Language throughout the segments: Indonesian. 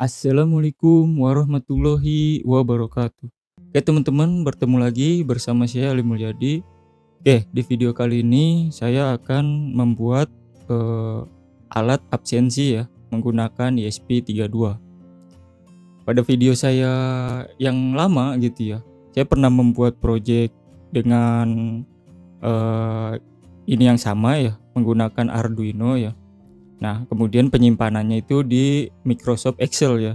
Assalamualaikum warahmatullahi wabarakatuh. Oke teman-teman, bertemu lagi bersama saya Ali Mulyadi. Oke, di video kali ini saya akan membuat alat absensi ya menggunakan ESP32. Pada video saya yang lama gitu ya, saya pernah membuat project dengan eh, ini yang sama ya, menggunakan Arduino ya. Nah, kemudian penyimpanannya itu di Microsoft Excel ya.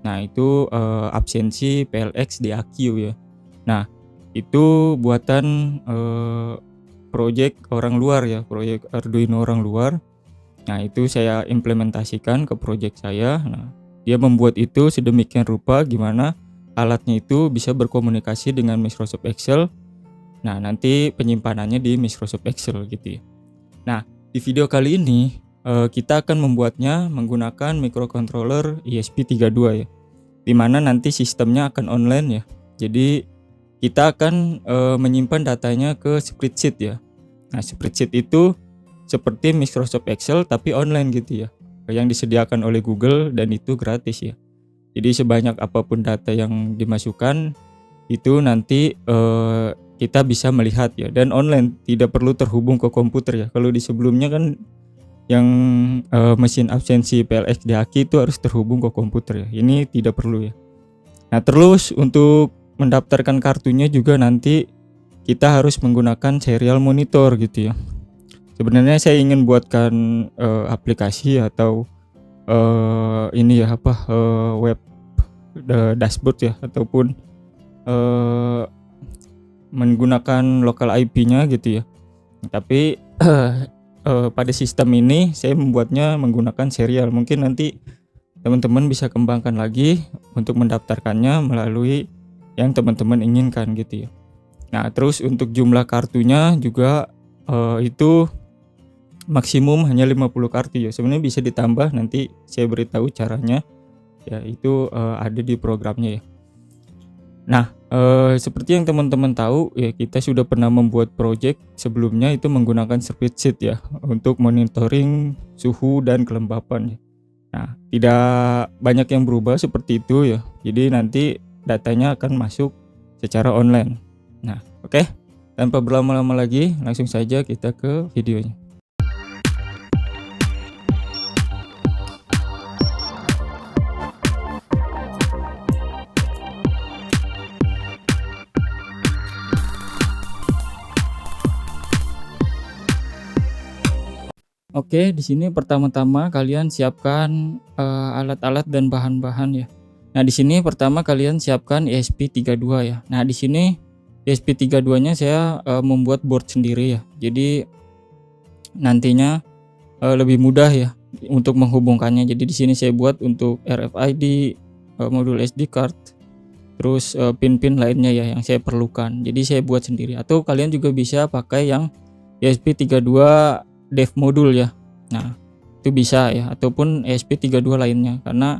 Nah, itu absensi PLX di AQ ya. Nah, itu buatan project orang luar ya, project Arduino orang luar. Nah, itu saya implementasikan ke project saya. Nah, dia membuat itu sedemikian rupa gimana alatnya itu bisa berkomunikasi dengan Microsoft Excel. Nah, nanti penyimpanannya di Microsoft Excel gitu ya. Nah, di video kali ini kita akan membuatnya menggunakan microcontroller ESP32 ya. Di mana nanti sistemnya akan online ya. Jadi kita akan menyimpan datanya ke spreadsheet ya. Nah, spreadsheet itu seperti Microsoft Excel tapi online gitu ya. Yang disediakan oleh Google dan itu gratis ya. Jadi sebanyak apapun data yang dimasukkan itu nanti kita bisa melihat ya, dan online, tidak perlu terhubung ke komputer ya. Kalau di sebelumnya kan yang mesin absensi PLX DHQ itu harus terhubung ke komputer ya. Ini tidak perlu ya. Nah, terus untuk mendaftarkan kartunya juga nanti kita harus menggunakan serial monitor gitu ya. Sebenarnya saya ingin buatkan aplikasi atau ini ya web dashboard ya, ataupun menggunakan local IP-nya gitu ya. Tapi pada sistem ini saya membuatnya menggunakan serial. Mungkin nanti teman-teman bisa kembangkan lagi untuk mendaftarkannya melalui yang teman-teman inginkan gitu ya. Nah, terus untuk jumlah kartunya juga itu maksimum hanya 50 kartu ya. Sebenarnya bisa ditambah, nanti saya beritahu caranya. Ya, itu ada di programnya ya. Nah, seperti yang teman-teman tahu ya, kita sudah pernah membuat project sebelumnya itu menggunakan spreadsheet ya untuk monitoring suhu dan kelembapan ya. Nah, tidak banyak yang berubah seperti itu ya. Jadi nanti datanya akan masuk secara online. Nah, oke. Tanpa berlama-lama lagi, langsung saja kita ke videonya. Oke, di sini pertama-tama kalian siapkan alat-alat dan bahan-bahan ya. Nah, di sini pertama kalian siapkan ESP32 ya. Nah, di sini ESP32-nya saya membuat board sendiri ya. Jadi nantinya lebih mudah ya untuk menghubungkannya. Jadi di sini saya buat untuk RFID, modul SD card, terus pin-pin lainnya ya yang saya perlukan. Jadi saya buat sendiri. Atau kalian juga bisa pakai yang ESP32 dev modul ya. Nah, itu bisa ya, ataupun ESP32 lainnya, karena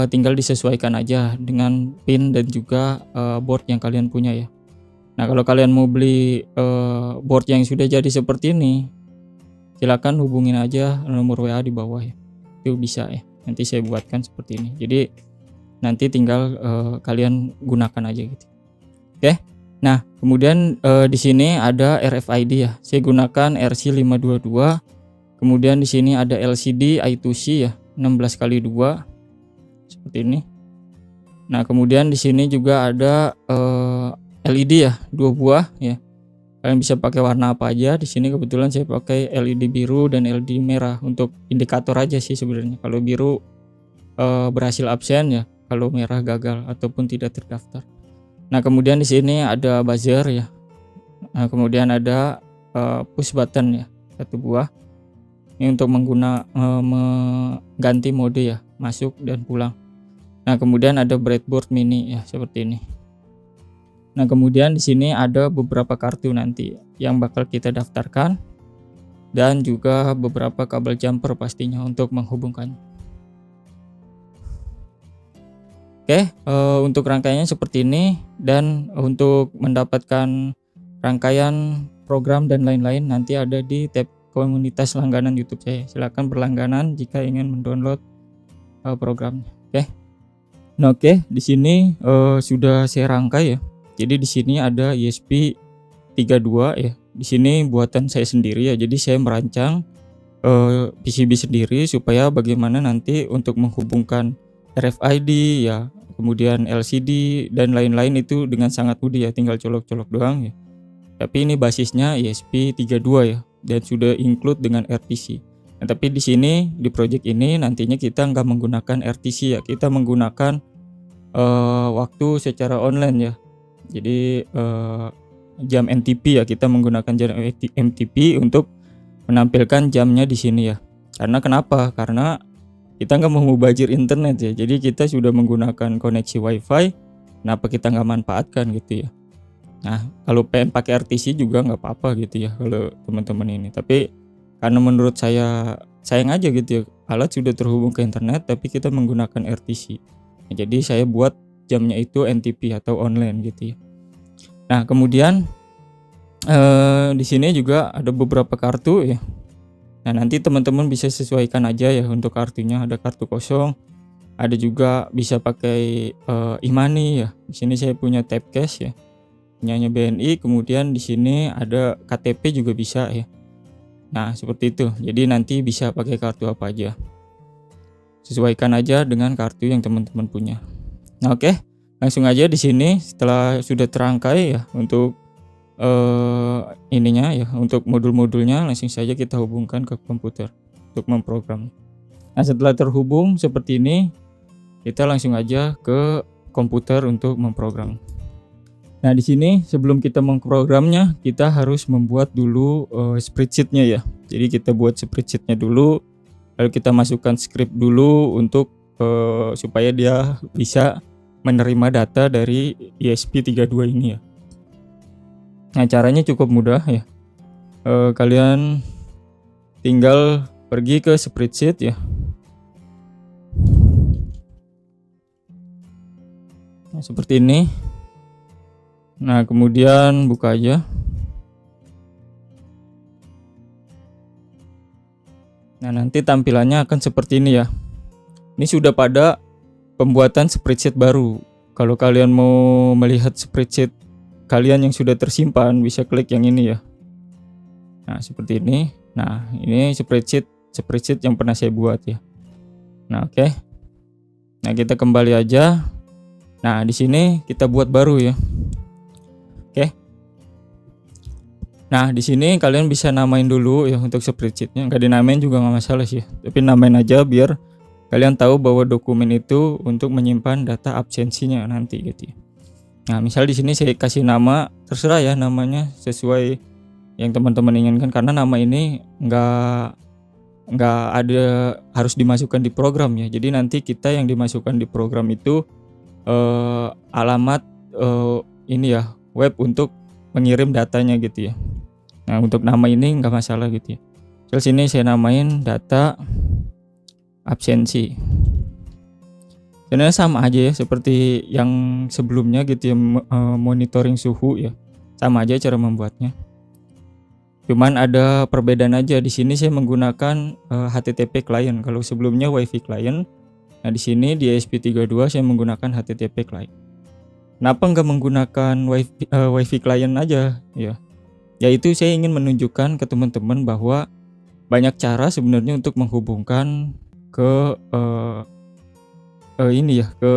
tinggal disesuaikan aja dengan pin dan juga board yang kalian punya ya. Nah, kalau kalian mau beli board yang sudah jadi seperti ini, silakan hubungin aja nomor WA di bawah ya. Itu bisa ya. Nanti saya buatkan seperti ini. Jadi nanti tinggal kalian gunakan aja gitu. Oke. Nah, kemudian di sini ada RFID ya. Saya gunakan RC522. Kemudian di sini ada LCD I2C ya, 16x2 seperti ini. Nah, kemudian di sini juga ada LED ya, 2 buah ya. Kalian bisa pakai warna apa aja. Di sini kebetulan saya pakai LED biru dan LED merah untuk indikator aja sih sebenarnya. Kalau biru berhasil absen ya, kalau merah gagal ataupun tidak terdaftar. Nah, kemudian di sini ada buzzer ya. Nah, kemudian ada push button ya, 1 buah. Ini untuk mengganti mode ya, masuk dan pulang. Nah, kemudian ada breadboard mini ya, seperti ini. Nah, kemudian di sini ada beberapa kartu nanti yang bakal kita daftarkan, dan juga beberapa kabel jumper pastinya untuk menghubungkannya. Oke, untuk rangkaiannya seperti ini, dan untuk mendapatkan rangkaian program dan lain-lain nanti ada di tab komunitas langganan YouTube saya. Silakan berlangganan jika ingin mendownload programnya. Oke. Nah, oke, di sini sudah saya rangkai ya. Jadi di sini ada ESP32 ya. Di sini buatan saya sendiri ya. Jadi saya merancang PCB sendiri supaya bagaimana nanti untuk menghubungkan RFID ya, kemudian LCD dan lain-lain itu dengan sangat mudah ya, tinggal colok-colok doang ya. Tapi ini basisnya ESP32 ya, dan sudah include dengan RTC. Nah, tapi di sini di project ini nantinya kita nggak menggunakan RTC ya, kita menggunakan waktu secara online ya. Jadi jam NTP ya, kita menggunakan jam NTP untuk menampilkan jamnya di sini ya. Karena kenapa? Karena kita nggak mau mubazir internet ya. Jadi kita sudah menggunakan koneksi WiFi. Kenapa kita nggak manfaatkan gitu ya? Nah, kalau pengen pakai RTC juga nggak apa-apa gitu ya kalau teman-teman ini. Tapi karena menurut saya sayang aja gitu ya, alat sudah terhubung ke internet tapi kita menggunakan RTC. Nah, jadi saya buat jamnya itu NTP atau online gitu ya. Nah, kemudian di sini juga ada beberapa kartu ya. Nah, nanti teman-teman bisa sesuaikan aja ya untuk kartunya. Ada kartu kosong, ada juga bisa pakai e-money ya. Di sini saya punya tap cash ya, punyanya BNI. Kemudian di sini ada KTP juga bisa ya. Nah, seperti itu. Jadi nanti bisa pakai kartu apa aja. Sesuaikan aja dengan kartu yang teman-teman punya. Nah, oke. Langsung aja di sini setelah sudah terangkai ya untuk ininya ya, untuk modul-modulnya langsung saja kita hubungkan ke komputer untuk memprogram. Nah, setelah terhubung seperti ini, kita langsung aja ke komputer untuk memprogram. Nah, di sini sebelum kita memprogramnya, kita harus membuat dulu spreadsheet-nya ya. Jadi kita buat spreadsheet-nya dulu, lalu kita masukkan script dulu untuk supaya dia bisa menerima data dari ESP32 ini ya. Nah, caranya cukup mudah ya. Kalian tinggal pergi ke spreadsheet ya. Nah, seperti ini. Nah, kemudian buka aja. Nah, nanti tampilannya akan seperti ini ya. Ini sudah pada pembuatan spreadsheet baru. Kalau kalian mau melihat spreadsheet kalian yang sudah tersimpan, bisa klik yang ini ya. Nah, seperti ini. Nah, ini spreadsheet yang pernah saya buat ya. Nah, oke. Nah, kita kembali aja. Nah, di sini kita buat baru ya. Oke. Nah, di sini kalian bisa namain dulu ya untuk spreadsheetnya. Nggak dinamain juga nggak masalah sih. Tapi namain aja biar kalian tahu bahwa dokumen itu untuk menyimpan data absensinya nanti gitu ya. Nah, misal di sini saya kasih nama, terserah ya namanya sesuai yang teman-teman inginkan, karena nama ini nggak ada harus dimasukkan di program ya. Jadi nanti kita yang dimasukkan di program itu alamat ini ya, web untuk mengirim datanya gitu ya. Nah, untuk nama ini nggak masalah gitu ya. Terus sini saya namain data absensi. Sebenarnya sama aja ya seperti yang sebelumnya gitu ya, monitoring suhu ya. Sama aja cara membuatnya. Cuman ada perbedaan aja. Di sini saya menggunakan HTTP client. Kalau sebelumnya WiFi client. Nah, di sini di ESP32 saya menggunakan HTTP client. Kenapa nggak menggunakan WiFi client aja ya? Yaitu saya ingin menunjukkan ke teman-teman bahwa banyak cara sebenarnya untuk menghubungkan ke ini ya, ke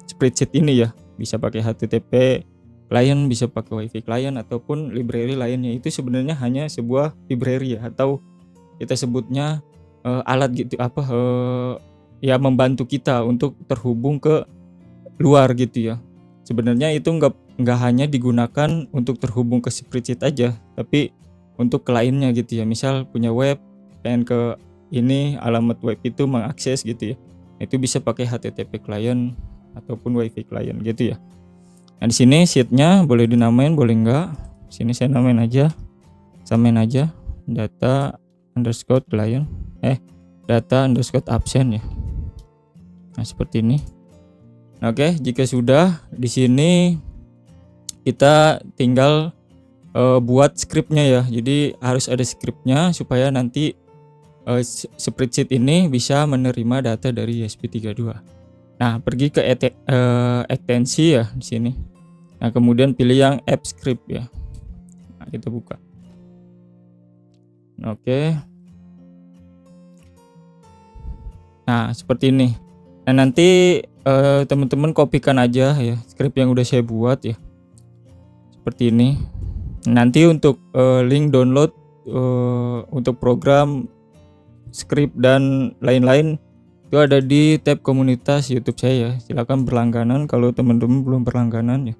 spreadsheet ini ya. Bisa pakai HTTP client, bisa pakai WiFi client ataupun library lainnya. Itu sebenarnya hanya sebuah library ya, atau kita sebutnya alat gitu ya, membantu kita untuk terhubung ke luar gitu ya. Sebenarnya itu nggak hanya digunakan untuk terhubung ke spreadsheet aja, tapi untuk ke lainnya gitu ya. Misal punya web, pengen ke ini alamat web itu mengakses gitu ya. Itu bisa pakai HTTP client ataupun WiFi client gitu ya. Nah, di sini sheet-nya boleh dinamain, boleh enggak. Sini saya namain aja. Samain aja data underscore client data underscore absent ya. Nah, seperti ini. Oke, jika sudah di sini kita tinggal buat scriptnya ya. Jadi harus ada scriptnya supaya nanti spreadsheet ini bisa menerima data dari ESP32. Nah, pergi ke ekstensi ya di sini. Nah, kemudian pilih yang app script ya. Nah, kita buka. Oke. Nah, seperti ini. Nah, nanti teman-teman kopikan aja ya script yang udah saya buat ya. Seperti ini. Nanti untuk link download untuk program, script dan lain-lain itu ada di tab komunitas YouTube saya ya. Silakan berlangganan kalau teman-teman belum berlangganan ya.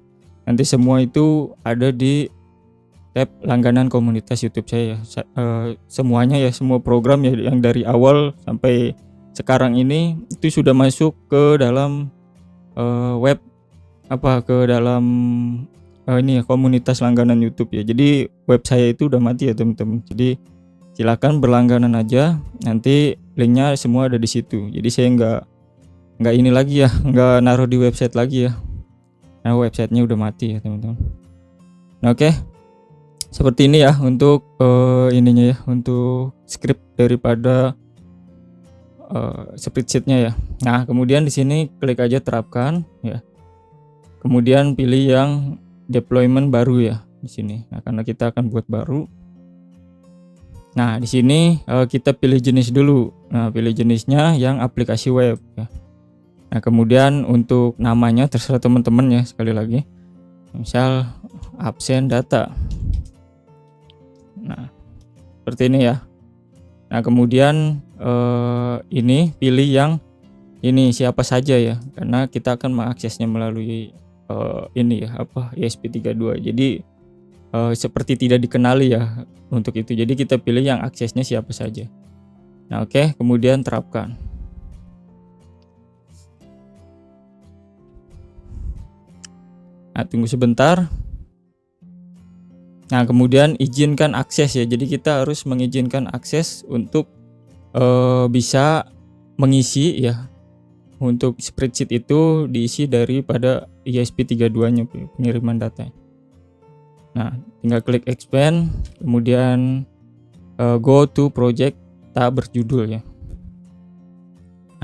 Nanti semua itu ada di tab langganan komunitas YouTube saya ya. Semuanya ya, semua program ya yang dari awal sampai sekarang ini itu sudah masuk ke dalam ke dalam ini ya, komunitas langganan YouTube ya. Jadi web saya itu udah mati ya teman-teman. Jadi silakan berlangganan aja, nanti linknya semua ada di situ. Jadi saya nggak ini lagi ya, nggak naruh di website lagi ya. Nah, websitenya udah mati ya teman-teman. Nah, oke. Seperti ini ya untuk ininya ya, untuk script daripada spreadsheetnya ya. Nah, kemudian di sini klik aja terapkan ya. Kemudian pilih yang deployment baru ya di sini. Nah, karena kita akan buat baru. Nah, di sini kita pilih jenis dulu. Nah, pilih jenisnya yang aplikasi web ya. Nah, kemudian untuk namanya terserah teman-teman ya, sekali lagi. Misal absen data. Nah, seperti ini ya. Nah, kemudian ini pilih yang ini siapa saja ya, karena kita akan mengaksesnya melalui ini ya, ESP32. Jadi seperti tidak dikenali ya untuk itu. Jadi kita pilih yang aksesnya siapa saja. Nah, oke, kemudian terapkan. Nah, tunggu sebentar. Nah, kemudian izinkan akses ya. Jadi kita harus mengizinkan akses untuk bisa mengisi ya. Untuk spreadsheet itu diisi daripada ESP32-nya pengiriman data. Nah, tinggal klik expand, kemudian go to project tab berjudul ya.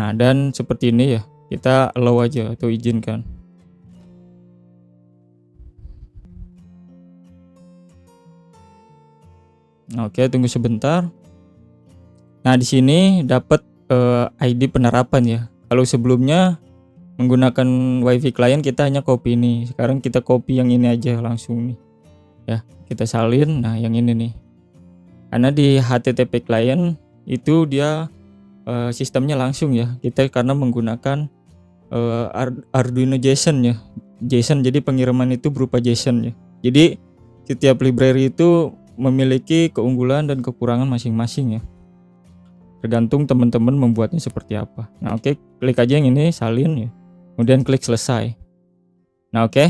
Nah, dan seperti ini ya, kita allow aja atau izinkan. Oke, tunggu sebentar. Nah, di sini dapat ID penerapan ya. Kalau sebelumnya menggunakan WiFi client kita hanya copy ini. Sekarang kita copy yang ini aja langsung nih. Ya, kita salin. Nah, yang ini nih. Karena di HTTP client itu dia sistemnya langsung ya. Kita karena menggunakan Arduino JSON ya. JSON, jadi pengiriman itu berupa JSON ya. Jadi setiap library itu memiliki keunggulan dan kekurangan masing-masing ya. Tergantung teman-teman membuatnya seperti apa. Nah, oke, klik aja yang ini salin ya. Kemudian klik selesai. Nah, oke.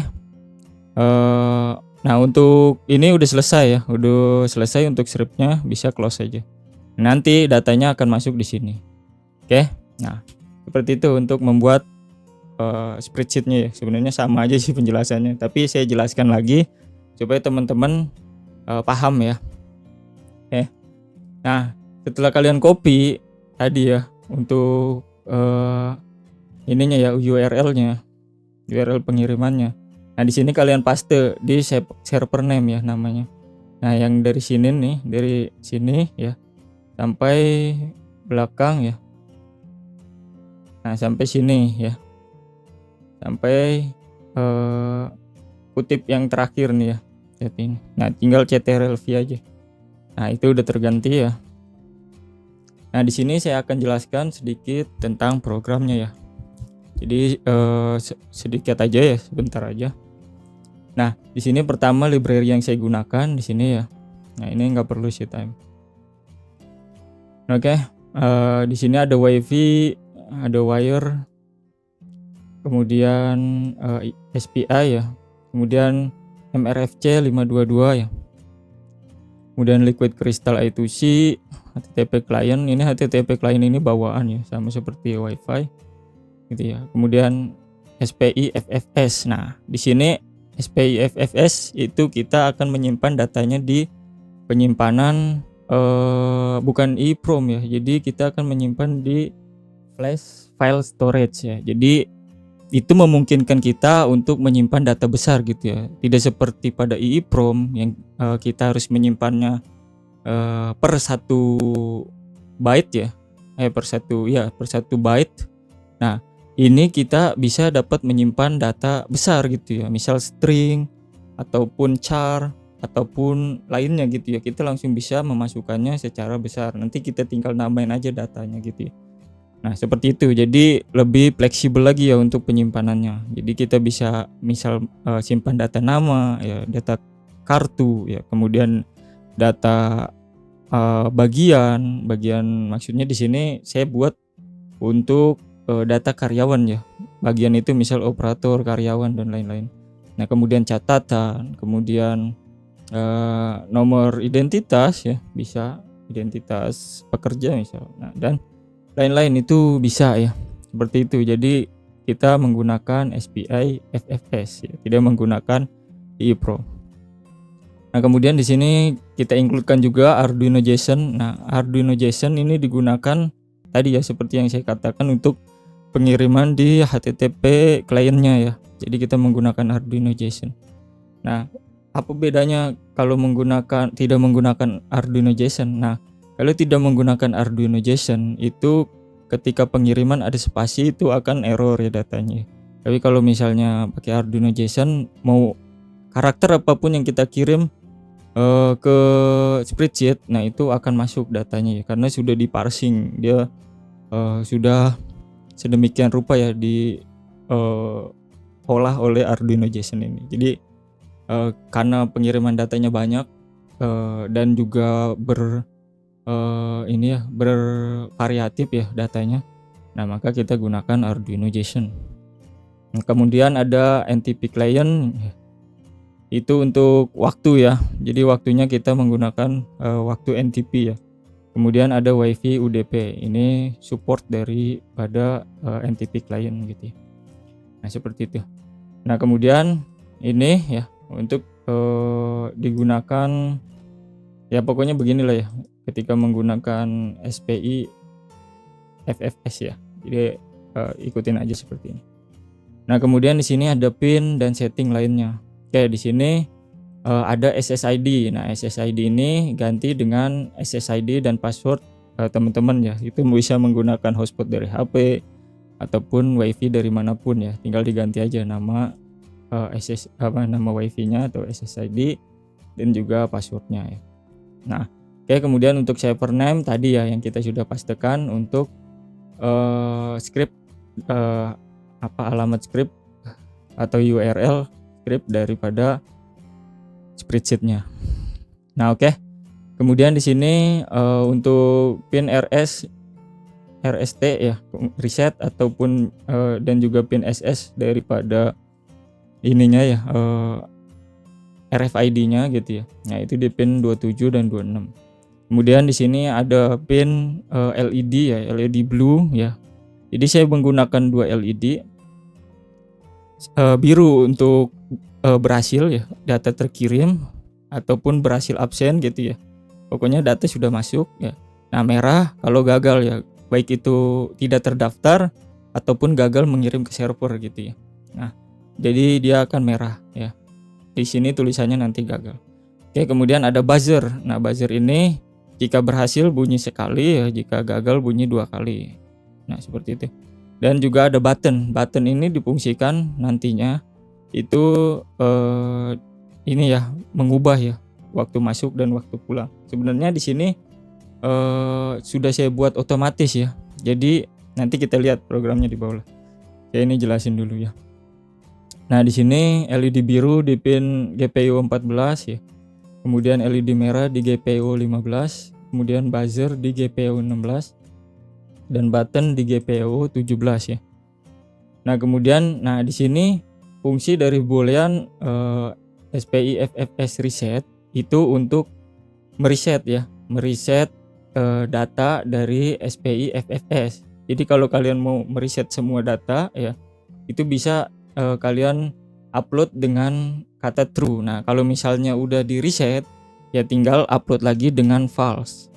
Nah, untuk ini udah selesai ya. Udah selesai untuk scriptnya, bisa close aja. Nanti datanya akan masuk di sini. Oke. Nah, seperti itu untuk membuat spreadsheetnya ya. Sebenarnya sama aja sih penjelasannya, tapi saya jelaskan lagi supaya teman-teman paham ya. Oke. Nah, setelah kalian copy tadi ya untuk ininya ya, URL-nya, URL pengirimannya. Nah, di sini kalian paste di server name ya namanya. Nah, yang dari sini nih, dari sini ya sampai belakang ya. Nah, sampai sini ya. Sampai kutip yang terakhir nih ya. Setting. Nah, tinggal ctrl-v aja. Nah, itu udah terganti ya. Nah, di sini saya akan jelaskan sedikit tentang programnya ya. Jadi sedikit aja ya, sebentar aja. Nah, di sini pertama library yang saya gunakan di sini ya. Nah, ini nggak perlu sih time. Oke, di sini ada WiFi, ada wire, kemudian SPI ya, kemudian MRFC 522 ya. Kemudian Liquid Crystal I2C, HTTP client. Ini HTTP client ini bawaan ya, sama seperti WiFi gitu ya. Kemudian SPI FFS. Nah, di sini SPI FFS itu kita akan menyimpan datanya di penyimpanan bukan EEPROM ya. Jadi kita akan menyimpan di flash file storage ya. Jadi itu memungkinkan kita untuk menyimpan data besar gitu ya. Tidak seperti pada EEPROM yang kita harus menyimpannya per 1 byte ya. Per satu byte. Nah, ini kita bisa dapat menyimpan data besar gitu ya. Misal string ataupun char ataupun lainnya gitu ya. Kita langsung bisa memasukkannya secara besar. Nanti kita tinggal nambahin aja datanya gitu ya. Nah, seperti itu. Jadi lebih fleksibel lagi ya untuk penyimpanannya. Jadi kita bisa misal simpan data nama ya, data kartu ya, kemudian data bagian maksudnya di sini saya buat untuk data karyawan ya. Bagian itu misal operator, karyawan dan lain-lain. Nah, kemudian catatan, kemudian nomor identitas ya, bisa identitas pekerja misal. Nah, dan lain-lain itu bisa ya. Seperti itu. Jadi kita menggunakan SPI FFS ya, tidak menggunakan EEPROM. Nah, kemudian di sini kita includekan juga Arduino JSON. Nah, Arduino JSON ini digunakan tadi ya seperti yang saya katakan untuk pengiriman di HTTP kliennya ya. Jadi kita menggunakan Arduino JSON. Nah, apa bedanya kalau tidak menggunakan Arduino JSON? Nah, kalau tidak menggunakan Arduino JSON itu ketika pengiriman ada spasi itu akan error ya datanya. Tapi kalau misalnya pakai Arduino JSON, mau karakter apapun yang kita kirim ke spreadsheet, nah itu akan masuk datanya ya, karena sudah diparsing, dia sudah sedemikian rupa ya olah oleh Arduino JSON ini. Jadi karena pengiriman datanya banyak dan juga bervariatif ya datanya. Nah, maka kita gunakan Arduino JSON. Nah, kemudian ada NTP client, itu untuk waktu ya. Jadi waktunya kita menggunakan waktu NTP ya. Kemudian ada WiFi UDP, ini support daripada NTP client gitu ya. Nah, seperti itu. Nah, kemudian ini ya untuk digunakan ya, pokoknya beginilah ya ketika menggunakan SPI FFS ya. Jadi ikutin aja seperti ini. Nah, kemudian di sini ada pin dan setting lainnya. Oke, di sini ada SSID. Nah, SSID ini ganti dengan SSID dan password teman-teman ya. Itu bisa menggunakan hotspot dari HP ataupun WiFi dari manapun ya. Tinggal diganti aja nama nama WiFi-nya atau SSID dan juga passwordnya ya. Nah, oke, kemudian untuk server name tadi ya yang kita sudah pastikan untuk script alamat script atau URL script daripada spreadsheet-nya. Nah, oke. Kemudian di sini untuk pin RST ya, reset ataupun dan juga pin SS daripada ininya ya, RFID-nya gitu ya. Nah, itu di pin 27 dan 26. Kemudian di sini ada pin LED ya, LED blue ya. Jadi saya menggunakan 2 LED. Biru untuk berhasil ya, data terkirim ataupun berhasil absen gitu ya. Pokoknya data sudah masuk ya. Nah, merah kalau gagal ya, baik itu tidak terdaftar ataupun gagal mengirim ke server gitu ya. Nah, jadi dia akan merah ya. Di sini tulisannya nanti gagal. Oke, kemudian ada buzzer. Nah, buzzer ini jika berhasil bunyi sekali ya, jika gagal bunyi 2 kali. Nah, seperti itu. Dan juga ada button. Button ini difungsikan nantinya itu ini ya, mengubah ya waktu masuk dan waktu pulang. Sebenarnya di sini sudah saya buat otomatis ya. Jadi nanti kita lihat programnya di bawah. Saya ini jelasin dulu ya. Nah, di sini LED biru di pin GPIO 14 ya. Kemudian LED merah di GPIO 15, kemudian buzzer di GPIO 16 dan button di GPIO 17 ya. Nah, kemudian di sini fungsi dari boolean SPI FFS reset itu untuk mereset ya, mereset data dari SPI FFS. Jadi kalau kalian mau mereset semua data ya, itu bisa kalian upload dengan kata true. Nah, kalau misalnya udah di reset ya tinggal upload lagi dengan false.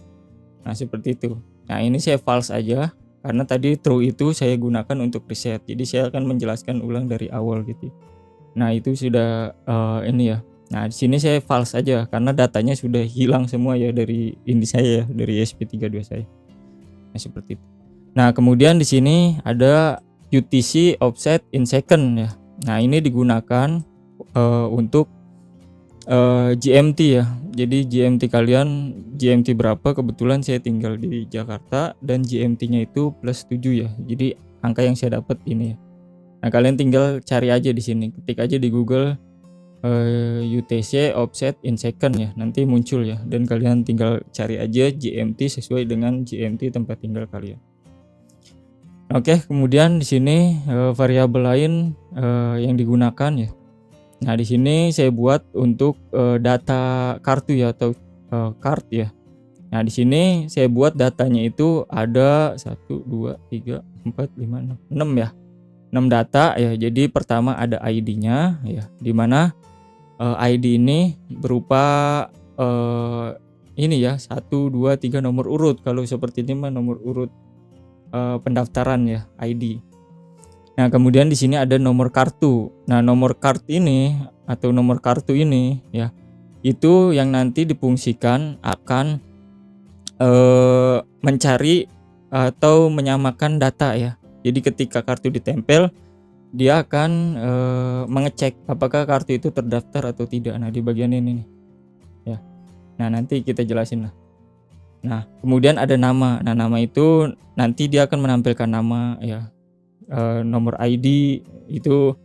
Nah, seperti itu. Nah, ini saya false aja karena tadi true itu saya gunakan untuk reset. Jadi saya akan menjelaskan ulang dari awal gitu. Nah, itu sudah ini ya. Nah, di sini saya false aja karena datanya sudah hilang semua ya dari ini saya ya, dari ESP32 saya. Nah, seperti itu. Nah, kemudian di sini ada UTC offset in second ya. Nah, ini digunakan untuk GMT ya. Jadi GMT kalian GMT berapa, kebetulan saya tinggal di Jakarta dan GMT-nya itu +7 ya. Jadi angka yang saya dapat ini ya. Nah, kalian tinggal cari aja di sini, ketik aja di Google UTC offset in second ya, nanti muncul ya, dan kalian tinggal cari aja GMT sesuai dengan GMT tempat tinggal kalian. Oke, kemudian di sini variabel lain yang digunakan ya. Nah, di sini saya buat untuk data kartu ya, atau card ya. Nah, di sini saya buat datanya itu ada 1 2 3 4 5 6 ya. 6 data ya. Jadi pertama ada ID-nya ya, di mana ID ini berupa ini ya, 1 2 3 nomor urut. Kalau seperti ini mah nomor urut pendaftaran ya, ID. Nah, kemudian di sini ada nomor kartu. Nah, nomor kartu ini atau nomor kartu ini ya, itu yang nanti difungsikan akan mencari atau menyamakan data ya. Jadi ketika kartu ditempel, dia akan mengecek apakah kartu itu terdaftar atau tidak. Nah, di bagian ini nih ya. Nah, nanti kita jelasin lah. Nah, kemudian ada nama. Nah, nama itu nanti dia akan menampilkan nama ya. Nomor ID itu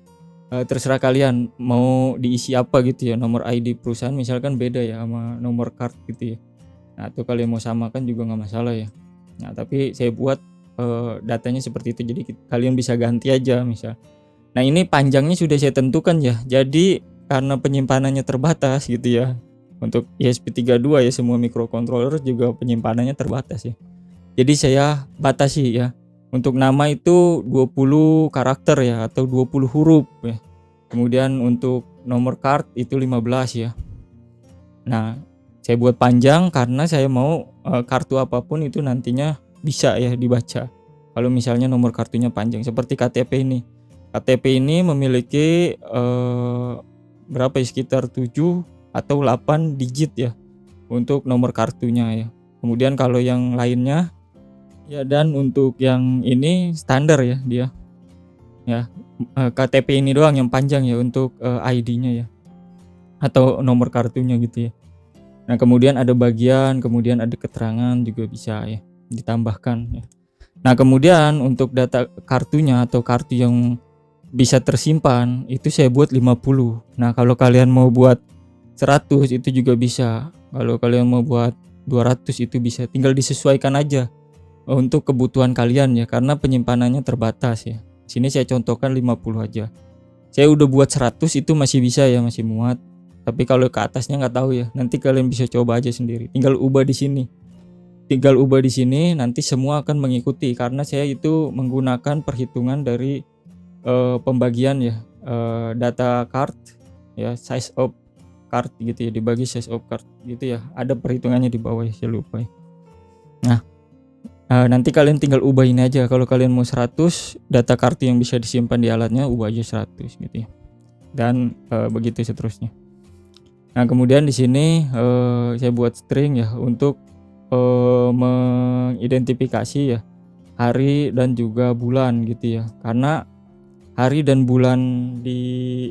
terserah kalian mau diisi apa gitu ya. Nomor ID perusahaan misalkan beda ya sama nomor card gitu ya. Nah, atau kalian mau samakan juga nggak masalah ya. Nah, tapi saya buat datanya seperti itu, jadi kalian bisa ganti aja misal. Nah, ini panjangnya sudah saya tentukan ya. Jadi karena penyimpanannya terbatas gitu ya. Untuk ESP32 ya, semua microcontroller juga penyimpanannya terbatas ya. Jadi saya batasi ya. Untuk nama itu 20 karakter ya, atau 20 huruf ya. Kemudian untuk nomor card itu 15 ya. Nah, saya buat panjang karena saya mau kartu apapun itu nantinya bisa ya dibaca. Kalau misalnya nomor kartunya panjang seperti KTP ini. KTP ini memiliki berapa ya, sekitar 7 atau 8 digit ya untuk nomor kartunya ya. Kemudian kalau yang lainnya ya, dan untuk yang ini standar ya dia. Ya, KTP ini doang yang panjang ya untuk ID-nya ya. Atau nomor kartunya gitu ya. Nah, kemudian ada bagian, kemudian ada keterangan juga bisa ya ditambahkan ya. Nah, kemudian untuk data kartunya atau kartu yang bisa tersimpan itu saya buat 50. Nah, kalau kalian mau buat 100 itu juga bisa. Kalau kalian mau buat 200 itu bisa. Tinggal disesuaikan aja untuk kebutuhan kalian ya, karena penyimpanannya terbatas ya. Sini saya contohkan 50 aja. Saya udah buat 100 itu masih bisa ya, masih muat. Tapi kalau ke atasnya nggak tahu ya. Nanti kalian bisa coba aja sendiri. Tinggal ubah di sini. Nanti semua akan mengikuti karena saya itu menggunakan perhitungan dari pembagian ya, data card ya, size of card gitu ya, dibagi size of card gitu ya. Ada perhitungannya di bawah ya, saya lupa ya. Nah, nanti kalian tinggal ubah ini aja. Kalau kalian mau 100 data kartu yang bisa disimpan di alatnya, ubah aja 100 gitu ya. Dan begitu seterusnya. Nah, kemudian di sini saya buat string ya untuk mengidentifikasi ya hari dan juga bulan gitu ya. Karena hari dan bulan di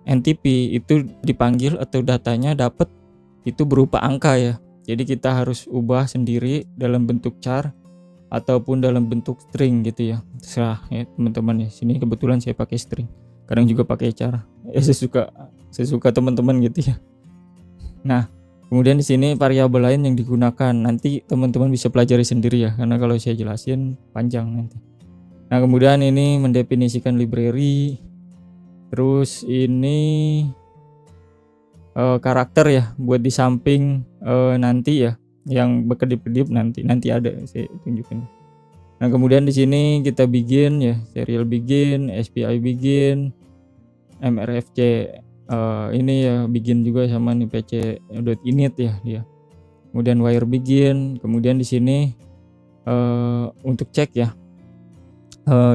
NTP itu dipanggil atau datanya dapat itu berupa angka ya. Jadi kita harus ubah sendiri dalam bentuk char ataupun dalam bentuk string gitu ya. Terserah ya teman-teman ya. Sini kebetulan saya pakai string. Kadang juga pakai char. Ya sesuka teman-teman gitu ya. Nah, kemudian di sini variabel lain yang digunakan. Nanti teman-teman bisa pelajari sendiri ya, karena kalau saya jelasin panjang nanti. Nah, kemudian ini mendefinisikan library. Terus ini karakter ya buat di samping nanti ya, yang berkedip-kedip nanti ada saya tunjukin. Nah, kemudian di sini kita begin ya, serial begin, SPI begin, MRFC ini ya begin juga sama nih pc.init ya dia. Kemudian wire begin, kemudian di sini untuk cek ya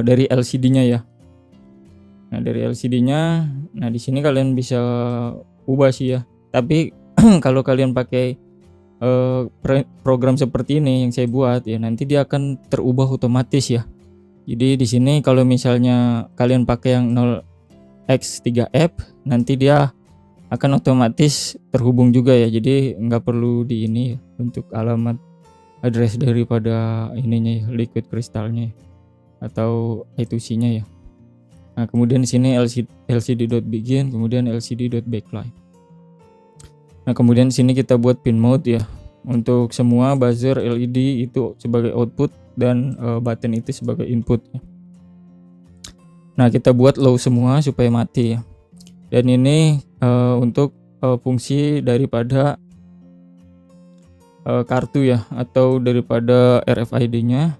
dari LCD-nya ya. Nah, dari LCD-nya, nah di sini kalian bisa ubah sih ya. Tapi kalau kalian pakai program seperti ini yang saya buat ya, nanti dia akan terubah otomatis ya. Jadi di sini kalau misalnya kalian pakai yang 0x3f, nanti dia akan otomatis terhubung juga ya. Jadi nggak perlu di ini ya, untuk alamat address daripada ininya ya, liquid kristalnya atau I2C-nya ya. Nah, kemudian di sini LCD.begin, kemudian LCD.backlight. Nah, kemudian di sini kita buat pin mode ya. Untuk semua buzzer LED itu sebagai output dan button itu sebagai input ya. Nah, kita buat low semua supaya mati ya. Dan ini untuk fungsi daripada kartu ya, atau daripada RFID-nya.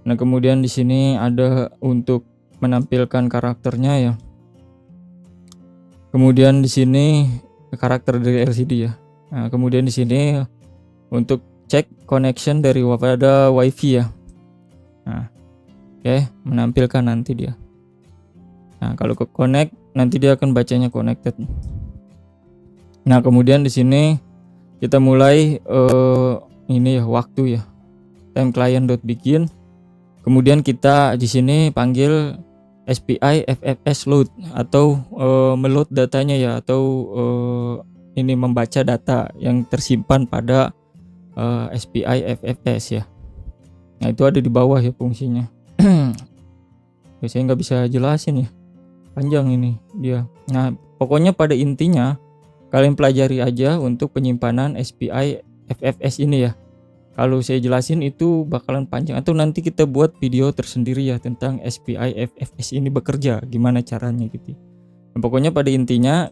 Nah, kemudian di sini ada untuk menampilkan karakternya ya. Kemudian di sini karakter dari LCD ya. Nah, kemudian di sini untuk cek connection daripada WiFi ya. Nah, oke, menampilkan nanti dia. Nah, kalau ke connect nanti dia akan bacanya connected. Nah, kemudian di sini kita mulai ini ya, waktu ya. Time client.begin. Kemudian kita di sini panggil SPI FFS load atau meload datanya ya, atau ini membaca data yang tersimpan pada SPI FFS ya. Nah, itu ada di bawah ya fungsinya. Saya nggak bisa jelasin ya, panjang ini dia. Nah, pokoknya pada intinya kalian pelajari aja untuk penyimpanan SPI FFS ini ya. Kalau saya jelasin itu bakalan panjang, atau nanti kita buat video tersendiri ya tentang SPI FFS ini bekerja gimana caranya gitu. Nah, pokoknya pada intinya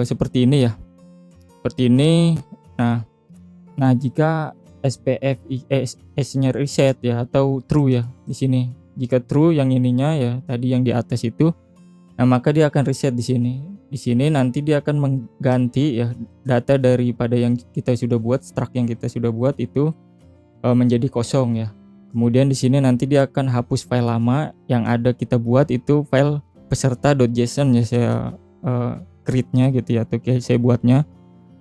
seperti ini ya. Seperti ini. Nah, jika SPFS-nya reset ya atau true ya di sini. Jika true yang ininya ya tadi yang di atas itu, nah maka dia akan reset di sini. Di sini nanti dia akan mengganti ya data daripada yang kita sudah buat, struct yang kita sudah buat itu menjadi kosong ya. Kemudian di sini nanti dia akan hapus file lama yang ada kita buat, itu file peserta.json ya, saya create-nya gitu ya, atau saya buatnya.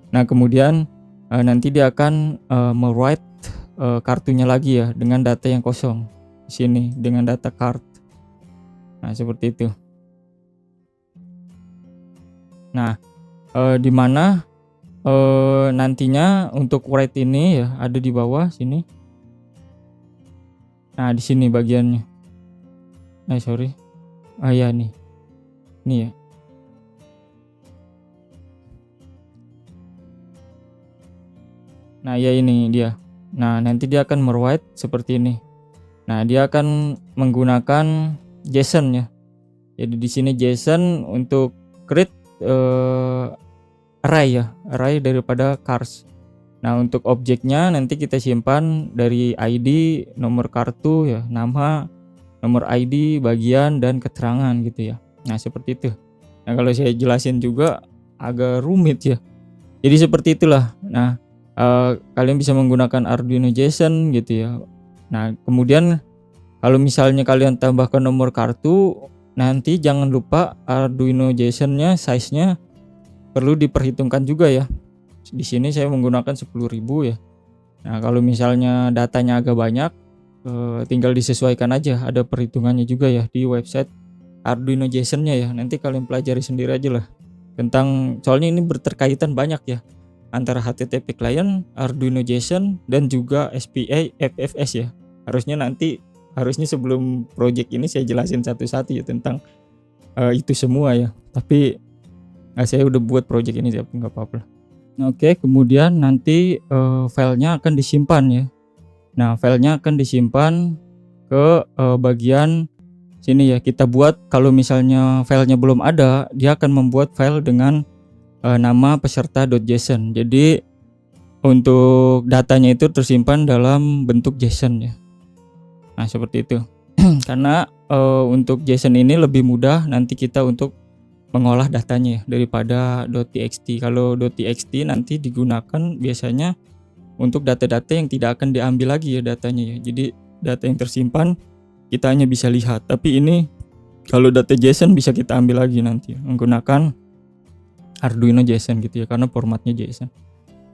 Nah, kemudian nanti dia akan me-write kartunya lagi ya dengan data yang kosong di sini dengan data card. Nah, seperti itu. Nah, di mana nantinya untuk write ini ya ada di bawah sini. Nah, di sini bagiannya. Sorry. Ya nih. Ini ya. Nah, ya ini dia. Nah, nanti dia akan merwrite seperti ini. Nah, dia akan menggunakan JSON ya. Jadi di sini JSON untuk create array ya, array daripada cars. Nah, untuk objeknya nanti kita simpan dari ID, nomor kartu ya, nama, nomor ID, bagian, dan keterangan gitu ya. Nah, seperti itu. Nah, kalau saya jelasin juga agak rumit ya. Jadi seperti itulah. Nah, kalian bisa menggunakan Arduino JSON gitu ya. Nah, kemudian kalau misalnya kalian tambahkan nomor kartu, nanti jangan lupa Arduino JSON-nya size-nya perlu diperhitungkan juga ya. Di sini saya menggunakan 10.000 ya. Nah, kalau misalnya datanya agak banyak, tinggal disesuaikan aja, ada perhitungannya juga ya di website Arduino JSON-nya ya. Nanti kalian pelajari sendiri aja lah tentang, soalnya ini berterkaitan banyak ya antara HTTP client, Arduino JSON, dan juga SPI FFS ya. Harusnya sebelum project ini saya jelasin satu-satu ya tentang itu semua ya. Tapi saya udah buat project ini, tapi nggak apa-apa. Oke, kemudian nanti filenya akan disimpan ya. Nah, filenya akan disimpan ke bagian sini ya. Kita buat, kalau misalnya filenya belum ada, dia akan membuat file dengan nama peserta.json. Jadi untuk datanya itu tersimpan dalam bentuk JSON ya. Nah, seperti itu. Karena untuk JSON ini lebih mudah nanti kita untuk mengolah datanya ya, daripada .txt. Kalau .txt nanti digunakan biasanya untuk data-data yang tidak akan diambil lagi ya datanya ya. Jadi data yang tersimpan kita hanya bisa lihat. Tapi ini kalau data JSON bisa kita ambil lagi nanti menggunakan Arduino JSON gitu ya, karena formatnya JSON.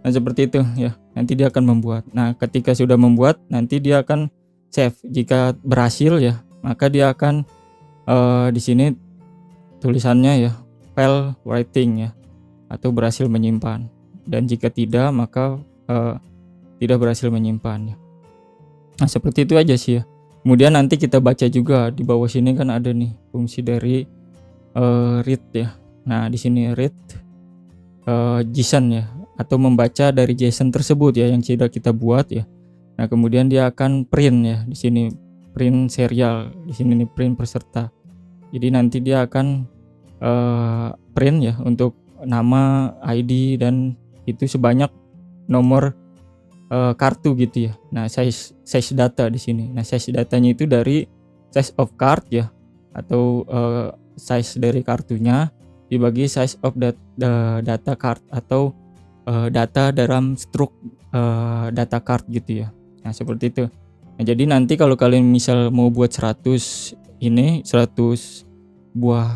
Nah seperti itu ya, nanti dia akan membuat. Nah ketika sudah membuat, nanti dia akan save. Jika berhasil ya, maka dia akan di sini tulisannya ya fail writing ya, atau berhasil menyimpan. Dan jika tidak, maka tidak berhasil menyimpan ya. Nah seperti itu aja sih ya. Kemudian nanti kita baca juga di bawah sini kan ada nih fungsi dari read ya. Nah di sini read JSON ya, atau membaca dari JSON tersebut ya yang sudah kita buat ya. Nah kemudian dia akan print ya, di sini print serial, di sini nih print peserta. Jadi nanti dia akan print ya untuk nama, ID, dan itu sebanyak nomor kartu gitu ya. Nah size data di sini. Nah size datanya itu dari size of card ya, atau size dari kartunya dibagi size of data card, atau data dalam struk data card gitu ya. Nah seperti itu. Nah jadi nanti kalau kalian misal mau buat 100 buah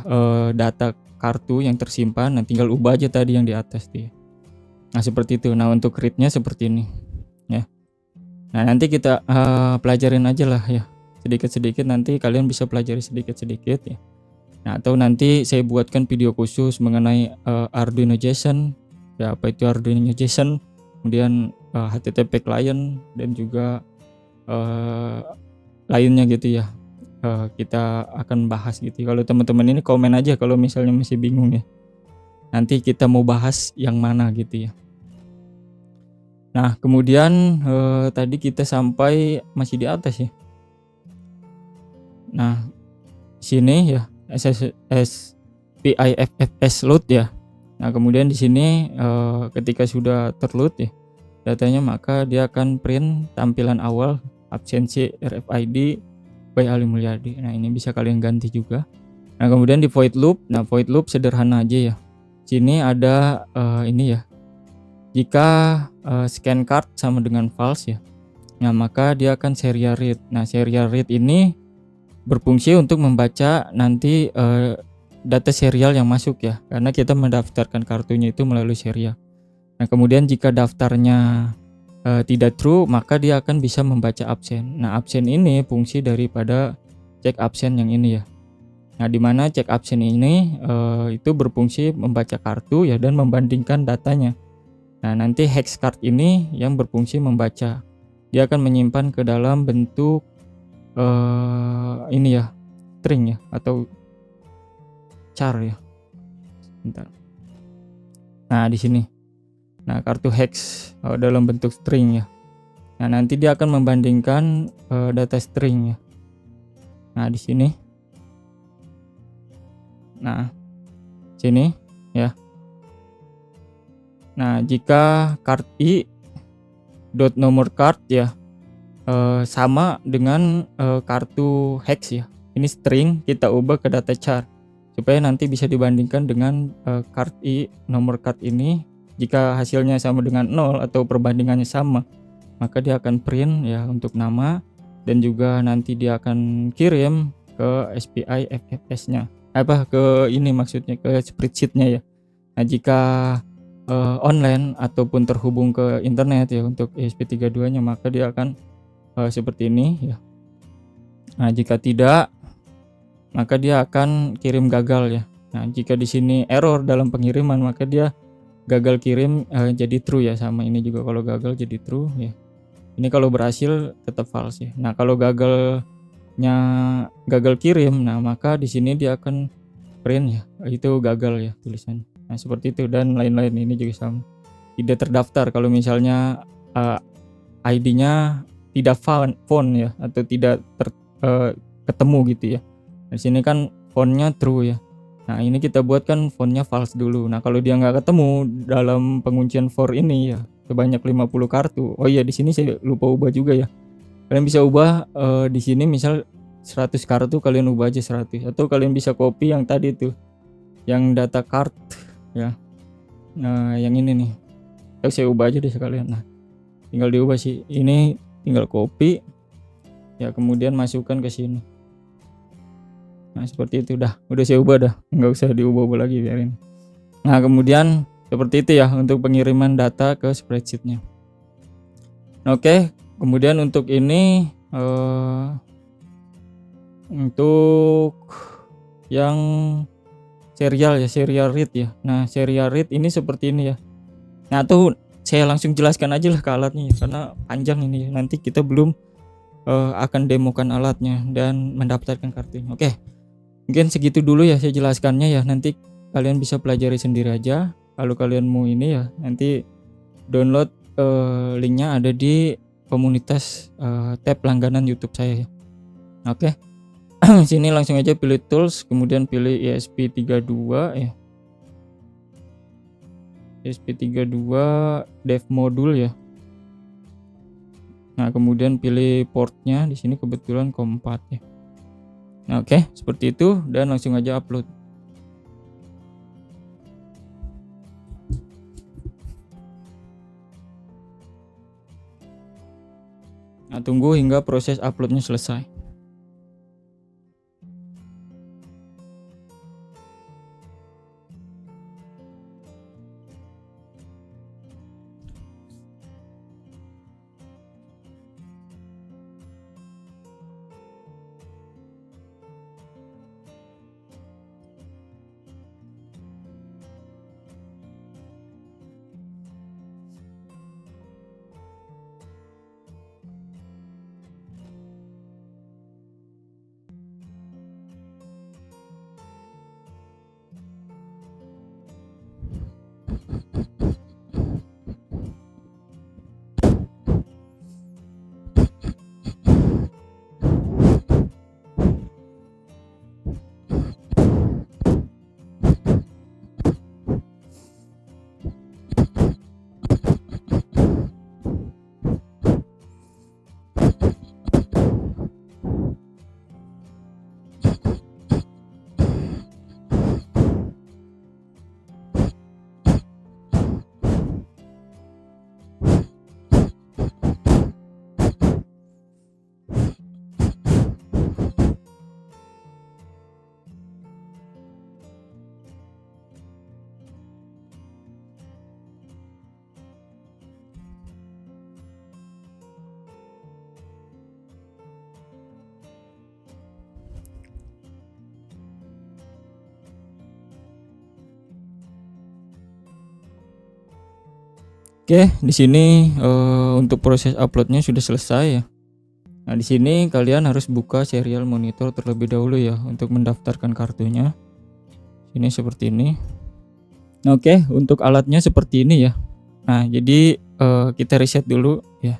data kartu yang tersimpan, nah tinggal ubah aja tadi yang di atas tuh ya. Nah seperti itu. Nah untuk read-nya seperti ini ya. Nah nanti kita pelajarin aja lah ya, sedikit-sedikit, nanti kalian bisa pelajari sedikit-sedikit ya. Nah atau nanti saya buatkan video khusus mengenai Arduino JSON ya, apa itu Arduino JSON, kemudian HTTP client, dan juga lainnya gitu ya. Kita akan bahas gitu. Kalau teman-teman ini komen aja kalau misalnya masih bingung ya, nanti kita mau bahas yang mana gitu ya. Nah kemudian tadi kita sampai masih di atas ya. Nah sini ya SPIFFS load ya. Nah kemudian di sini ketika sudah terload ya datanya, maka dia akan print tampilan awal absensi RFID by Ali Mulyadi. Nah ini bisa kalian ganti juga. Nah kemudian di void loop, nah void loop sederhana aja ya. Sini ada ini ya, jika scan card sama dengan false ya, nah maka dia akan serial read. Nah serial read ini berfungsi untuk membaca nanti data serial yang masuk ya, karena kita mendaftarkan kartunya itu melalui serial. Nah kemudian jika daftarnya tidak true, maka dia akan bisa membaca absen. Nah absen ini fungsi daripada cek absen yang ini ya. Nah dimana cek absen ini itu berfungsi membaca kartu ya dan membandingkan datanya. Nah nanti hex card ini yang berfungsi membaca, dia akan menyimpan ke dalam bentuk ini ya, string ya, atau char ya. Bentar. Nah di sini, nah kartu hex dalam bentuk string ya. Nah nanti dia akan membandingkan data string ya. Nah di sini, nah sini ya. Nah jika card i dot nomor card ya sama dengan kartu hex ya, ini string kita ubah ke data char supaya nanti bisa dibandingkan dengan card i nomor card ini. Jika hasilnya sama dengan 0 atau perbandingannya sama, maka dia akan print ya untuk nama, dan juga nanti dia akan kirim ke SPI FFS nya, ke ini maksudnya ke spreadsheet-nya ya. Nah jika online ataupun terhubung ke internet ya untuk ESP32 nya, maka dia akan seperti ini ya. Nah jika tidak, maka dia akan kirim gagal ya. Nah jika di sini error dalam pengiriman, maka dia gagal kirim jadi true ya. Sama ini juga, kalau gagal jadi true ya. Ini kalau berhasil tetap false ya. Nah kalau gagal kirim, nah maka di sini dia akan print ya, itu gagal ya tulisannya. Nah seperti itu, dan lain-lain. Ini juga sama, tidak terdaftar kalau misalnya ID-nya tidak found ya, atau tidak ketemu gitu ya. Di sini kan fontnya true ya. Nah ini kita buatkan fontnya false dulu. Nah kalau dia nggak ketemu dalam penguncian for ini ya, sebanyak 50 kartu. Oh iya, di sini saya lupa ubah juga ya. Kalian bisa ubah di sini misal 100 kartu, kalian ubah aja 100, atau kalian bisa copy yang tadi tuh yang data card ya. Nah, yang ini nih. Saya ubah aja deh sekalian. Nah, tinggal diubah sih. Ini tinggal copy ya, kemudian masukkan ke sini. Nah, seperti itu udah saya ubah dah. Nggak usah diubah-ubah lagi, biarin. Nah, kemudian seperti itu ya untuk pengiriman data ke spreadsheet-nya. Oke, kemudian untuk ini untuk yang serial ya, serial read ya. Nah, serial read ini seperti ini ya. Nah, tuh saya langsung jelaskan aja lah ke alatnya ya, karena panjang ini ya. Nanti kita belum akan demokan alatnya dan mendaftarkan kartunya. Oke, mungkin segitu dulu ya saya jelaskannya ya. Nanti kalian bisa pelajari sendiri aja. Kalau kalian mau ini ya, nanti download linknya ada di komunitas tab langganan YouTube saya ya. Oke. Sini langsung aja pilih tools, kemudian pilih ESP32 ya. ESP32 dev module ya. Nah, kemudian pilih portnya, di sini kebetulan COM4 ya. Nah, oke, seperti itu dan langsung aja upload. Nah, tunggu hingga proses uploadnya selesai. Oke, di sini untuk proses uploadnya sudah selesai ya. Nah, di sini kalian harus buka serial monitor terlebih dahulu ya untuk mendaftarkan kartunya. Ini seperti ini. Oke, untuk alatnya seperti ini ya. Nah, jadi kita reset dulu ya.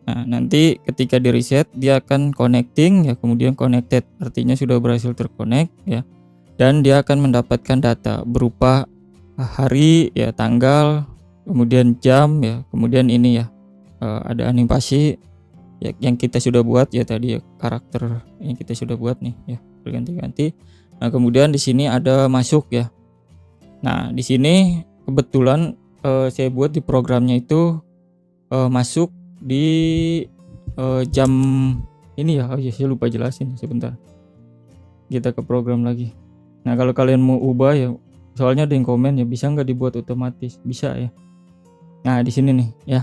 Nah, nanti ketika di reset dia akan connecting ya, kemudian connected artinya sudah berhasil terkonek ya. Dan dia akan mendapatkan data berupa hari ya, tanggal, kemudian jam ya, kemudian ini ya ada animasi ya, yang kita sudah buat ya tadi ya, karakter yang kita sudah buat nih ya, berganti-ganti. Nah, kemudian di sini ada masuk ya. Nah, di sini kebetulan saya buat di programnya itu masuk di jam ini ya. Oh iya, saya lupa jelasin, sebentar. Kita ke program lagi. Nah, kalau kalian mau ubah ya, soalnya ada yang komen ya, bisa nggak dibuat otomatis? Bisa ya. Nah, di sini nih ya.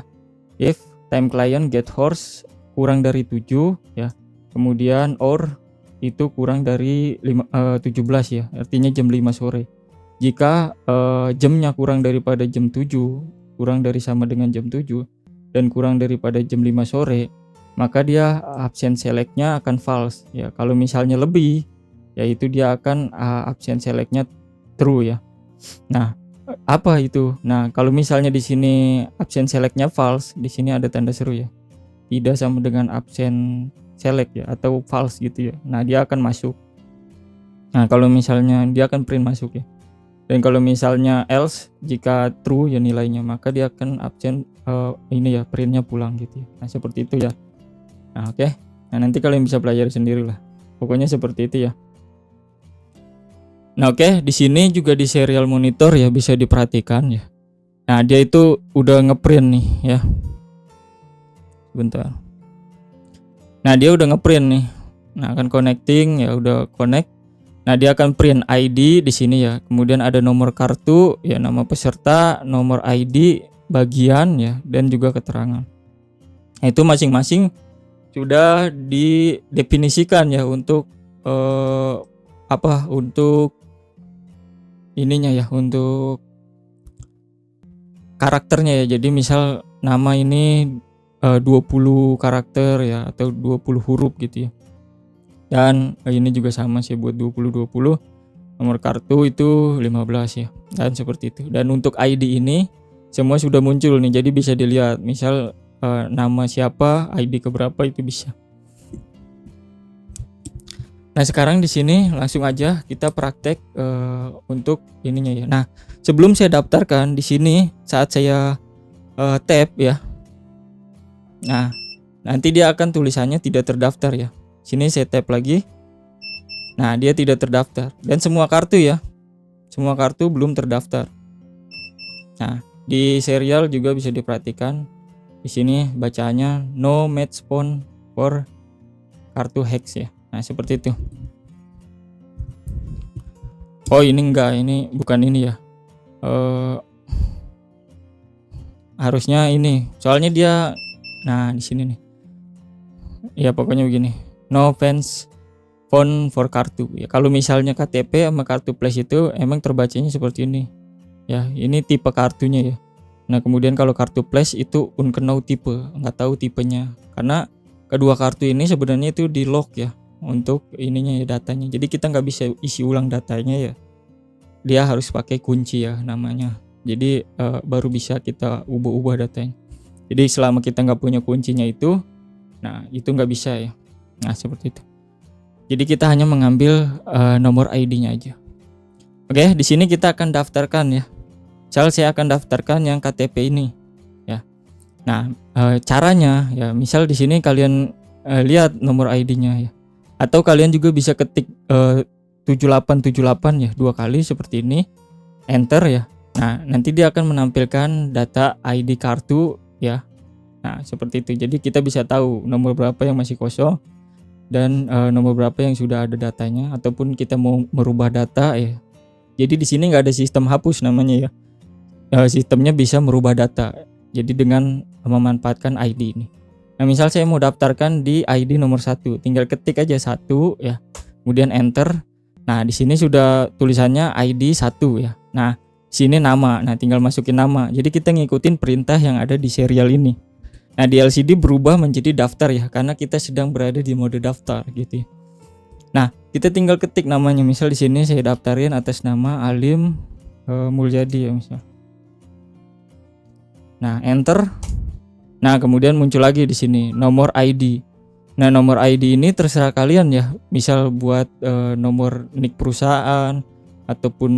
If time client get horse kurang dari 7 ya. Kemudian or itu kurang dari 17 ya. Artinya jam 5 sore. Jika jamnya kurang daripada jam 7, kurang dari sama dengan jam 7 dan kurang daripada jam 5 sore, maka dia absen select-nya akan false ya. Kalau misalnya lebih, yaitu dia akan absen select-nya true ya. Nah, apa itu? Nah, kalau misalnya di sini absen select-nya false, di sini ada tanda seru ya. Tidak sama dengan absen select ya, atau false gitu ya. Nah, dia akan masuk. Nah, kalau misalnya dia akan print masuk ya. Dan kalau misalnya else, jika true ya nilainya, maka dia akan absen ini ya, printnya pulang gitu ya. Nah, seperti itu ya. Nah, oke. Nah, nanti kalian bisa pelajari sendiri lah. Pokoknya seperti itu ya. Nah, oke, di sini juga di serial monitor ya bisa diperhatikan ya. Nah, dia itu udah ngeprint nih ya. Bentar. Nah, dia udah ngeprint nih. Nah, akan connecting ya, udah connect. Nah, dia akan print ID di sini ya. Kemudian ada nomor kartu ya, nama peserta, nomor ID, bagian ya, dan juga keterangan. Nah, itu masing-masing sudah didefinisikan ya untuk untuk ininya ya, untuk karakternya ya. Jadi misal nama ini 20 karakter ya, atau 20 huruf gitu ya. Dan ini juga sama sih buat 20. Nomor kartu itu 15 ya. Dan seperti itu. Dan untuk ID ini semua sudah muncul nih. Jadi bisa dilihat misal nama siapa, ID keberapa itu bisa. Nah, sekarang di sini langsung aja kita praktek untuk ininya ya. Nah, sebelum saya daftarkan di sini saat saya tap ya. Nah, nanti dia akan tulisannya tidak terdaftar ya. Sini saya tap lagi. Nah, dia tidak terdaftar dan semua kartu ya. Semua kartu belum terdaftar. Nah, di serial juga bisa diperhatikan. Di sini bacaannya no match phone for kartu hex ya. Nah, seperti itu. Oh, ini enggak, ini bukan ini ya. Harusnya ini. Soalnya dia di sini nih. Ya, pokoknya begini. No fans phone for kartu ya. Kalau misalnya KTP sama kartu flash itu emang terbacanya seperti ini ya, ini tipe kartunya ya. Nah, kemudian kalau kartu flash itu unknown tipe, nggak tahu tipenya, karena kedua kartu ini sebenarnya itu di lock ya untuk ininya ya, datanya. Jadi kita nggak bisa isi ulang datanya ya, dia harus pakai kunci ya namanya. Jadi baru bisa kita ubah-ubah datanya. Jadi selama kita nggak punya kuncinya itu, nah itu nggak bisa ya. Nah, seperti itu. Jadi kita hanya mengambil nomor ID-nya aja. Oke, di sini kita akan daftarkan ya. Misal saya akan daftarkan yang KTP ini ya. Nah, caranya ya, misal di sini kalian lihat nomor ID-nya ya. Atau kalian juga bisa ketik 7878 ya, 2 kali seperti ini. Enter ya. Nah, nanti dia akan menampilkan data ID kartu ya. Nah, seperti itu. Jadi kita bisa tahu nomor berapa yang masih kosong dan nomor berapa yang sudah ada datanya, ataupun kita mau merubah data ya. Jadi di sini nggak ada sistem hapus namanya ya. Sistemnya bisa merubah data. Jadi dengan memanfaatkan ID ini. Nah, misal saya mau daftarkan di ID nomor 1, tinggal ketik aja 1 ya. Kemudian enter. Nah, di sini sudah tulisannya ID 1 ya. Nah, sini nama. Nah, tinggal masukin nama. Jadi kita ngikutin perintah yang ada di serial ini. Nah, di LCD berubah menjadi daftar ya, karena kita sedang berada di mode daftar gitu ya. Nah, kita tinggal ketik namanya. Misal di sini saya daftarin atas nama Alim Mulyadi ya misal. Nah, enter. Nah, kemudian muncul lagi di sini nomor ID. Nah, nomor ID ini terserah kalian ya. Misal buat nomor NIK perusahaan ataupun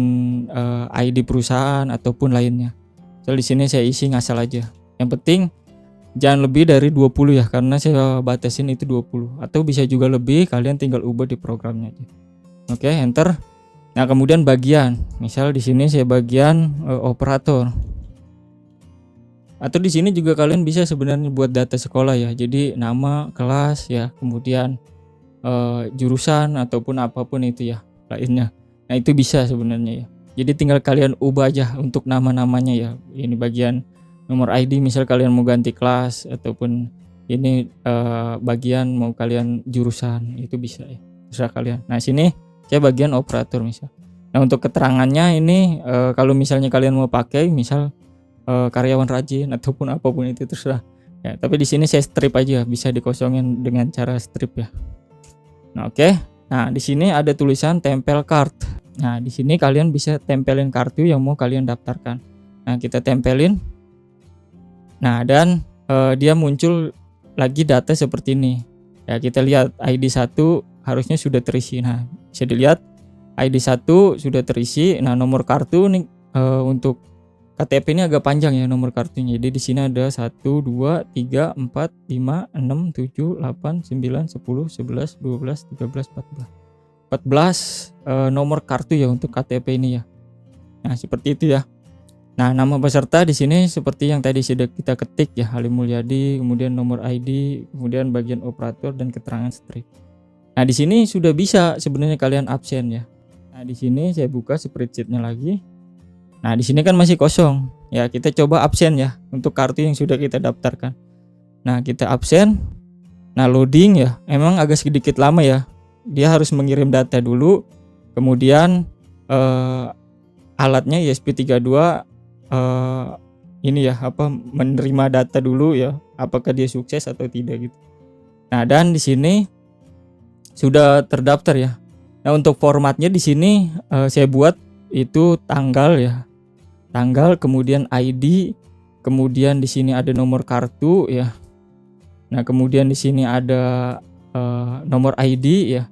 ID perusahaan ataupun lainnya. Misal di sini saya isi ngasal aja. Yang penting jangan lebih dari 20 ya, karena saya batasin itu 20, atau bisa juga lebih, kalian tinggal ubah di programnya aja. Oke, enter. Nah, kemudian bagian. Misal di sini saya bagian operator. Atau di sini juga kalian bisa sebenarnya buat data sekolah ya. Jadi nama, kelas ya, kemudian jurusan ataupun apapun itu ya lainnya. Nah, itu bisa sebenarnya ya. Jadi tinggal kalian ubah aja untuk nama-namanya ya. Ini bagian nomor ID, misal kalian mau ganti kelas, ataupun ini bagian mau kalian jurusan, itu bisa ya, terserah kalian. Nah, sini saya bagian operator misal. Nah, untuk keterangannya ini kalau misalnya kalian mau pakai misal karyawan rajin ataupun apapun itu terserah ya, tapi di sini saya strip aja, bisa dikosongin dengan cara strip ya. Nah, oke. Nah, di sini ada tulisan tempel card. Nah, di sini kalian bisa tempelin kartu yang mau kalian daftarkan. Nah, kita tempelin. Nah, dan dia muncul lagi data seperti ini ya. Kita lihat ID 1 harusnya sudah terisi. Nah, bisa dilihat ID 1 sudah terisi. Nah, nomor kartu nih untuk KTP ini agak panjang ya nomor kartunya. Jadi di sini ada 1 2 3 4 5 6 7 8 9 10 11 12 13 14. nomor kartu ya untuk KTP ini ya. Nah, seperti itu ya. Nah, nama peserta di sini seperti yang tadi sudah kita ketik ya, Halim Mulyadi, kemudian nomor ID, kemudian bagian operator dan keterangan strip. Nah, di sini sudah bisa sebenarnya kalian absen ya. Nah, di sini saya buka spreadsheet-nya lagi. Nah, di sini kan masih kosong. Ya, kita coba absen ya untuk kartu yang sudah kita daftarkan. Nah, kita absen. Nah, loading ya, emang agak sedikit lama ya. Dia harus mengirim data dulu, kemudian alatnya ESP32 ini ya menerima data dulu ya, apakah dia sukses atau tidak gitu. Nah, dan di sini sudah terdaftar ya. Nah, untuk formatnya di sini saya buat itu tanggal ya. Tanggal, kemudian ID, kemudian di sini ada nomor kartu ya. Nah, kemudian di sini ada nomor ID ya.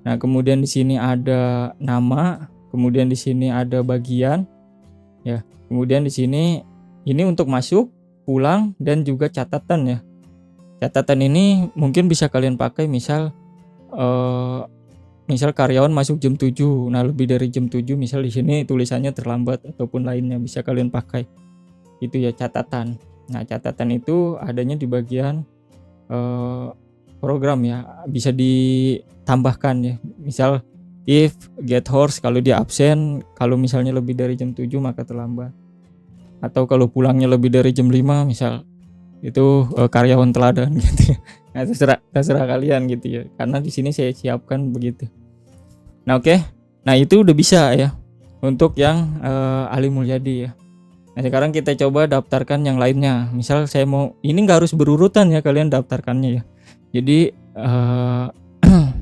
Nah, kemudian di sini ada nama, kemudian di sini ada bagian ya. Kemudian di sini ini untuk masuk, pulang, dan juga catatan ya. Catatan ini mungkin bisa kalian pakai misal karyawan masuk jam 7. Nah, lebih dari jam 7 misal di sini tulisannya terlambat ataupun lainnya bisa kalian pakai. Itu ya catatan. Nah, catatan itu adanya di bagian program ya. Bisa ditambahkan ya. Misal if get horse kalau dia absen, kalau misalnya lebih dari jam 7 maka terlambat. Atau kalau pulangnya lebih dari jam 5 misal itu karyawan teladan gitu ya. Nah, terserah kalian gitu ya. Karena di sini saya siapkan begitu. Nah, oke. Nah, itu udah bisa ya untuk yang Halim Mulyadi ya. Nah, sekarang kita coba daftarkan yang lainnya. Misal saya mau, ini nggak harus berurutan ya kalian daftarkannya ya. Jadi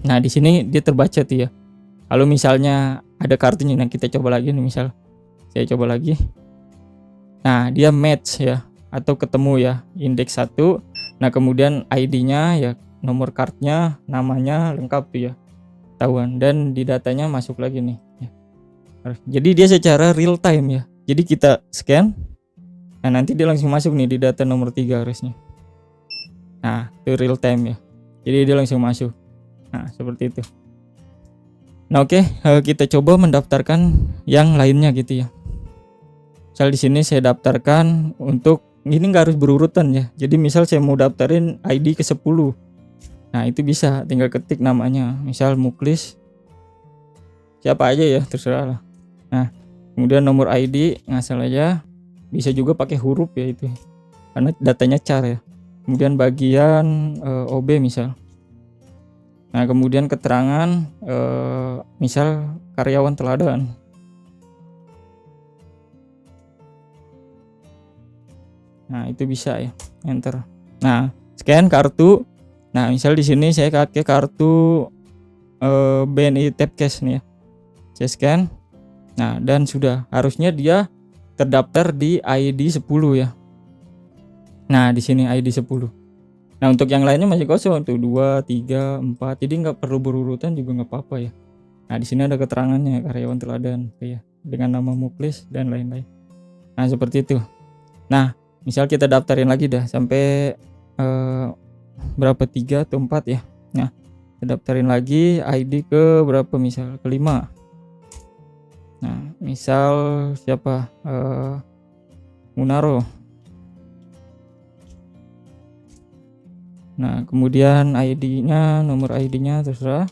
nah, di sini dia terbaca tuh ya. Kalau misalnya ada kartunya, nah kita coba lagi nih, misal saya coba lagi. Nah, dia match ya atau ketemu ya, indeks 1. Nah, kemudian ID-nya ya, nomor kartunya, namanya lengkap tuh ya. Tahuan, dan di datanya masuk lagi nih ya. Jadi dia secara real time ya. Jadi kita scan. Nah, nanti dia langsung masuk nih di data nomor 3 harusnya. Nah, itu real time ya. Jadi dia langsung masuk. Nah, seperti itu. Nah, oke, kita coba mendaftarkan yang lainnya gitu ya. Misal di sini saya daftarkan untuk ini nggak harus berurutan ya. Jadi misal saya mau daftarin ID ke 10. Nah, itu bisa tinggal ketik namanya. Misal Muklis. Siapa aja ya, terserah lah. Nah, kemudian nomor ID ngasal aja. Bisa juga pakai huruf ya itu. Karena datanya char ya. Kemudian bagian OB misal. Nah, kemudian keterangan misal karyawan teladan. Nah, itu bisa ya, enter. Nah, scan kartu. Nah, misal di sini saya pakai kartu BNI Tapcash nih ya. Saya scan. Nah, dan sudah harusnya dia terdaftar di ID 10 ya. Nah, di sini ID 10. Nah, untuk yang lainnya masih kosong tuh 2, 3, 4. Jadi nggak perlu berurutan juga nggak apa-apa ya. Nah, di sini ada keterangannya karyawan teladan ya, dengan nama Muklis dan lain-lain. Nah, seperti itu. Nah, misal kita daftarin lagi dah sampai berapa, 3 atau 4 ya. Nah, kita daftarin lagi ID ke berapa, misal ke 5. Nah, misal siapa, Munaro. Nah, kemudian ID-nya, nomor ID-nya terserah.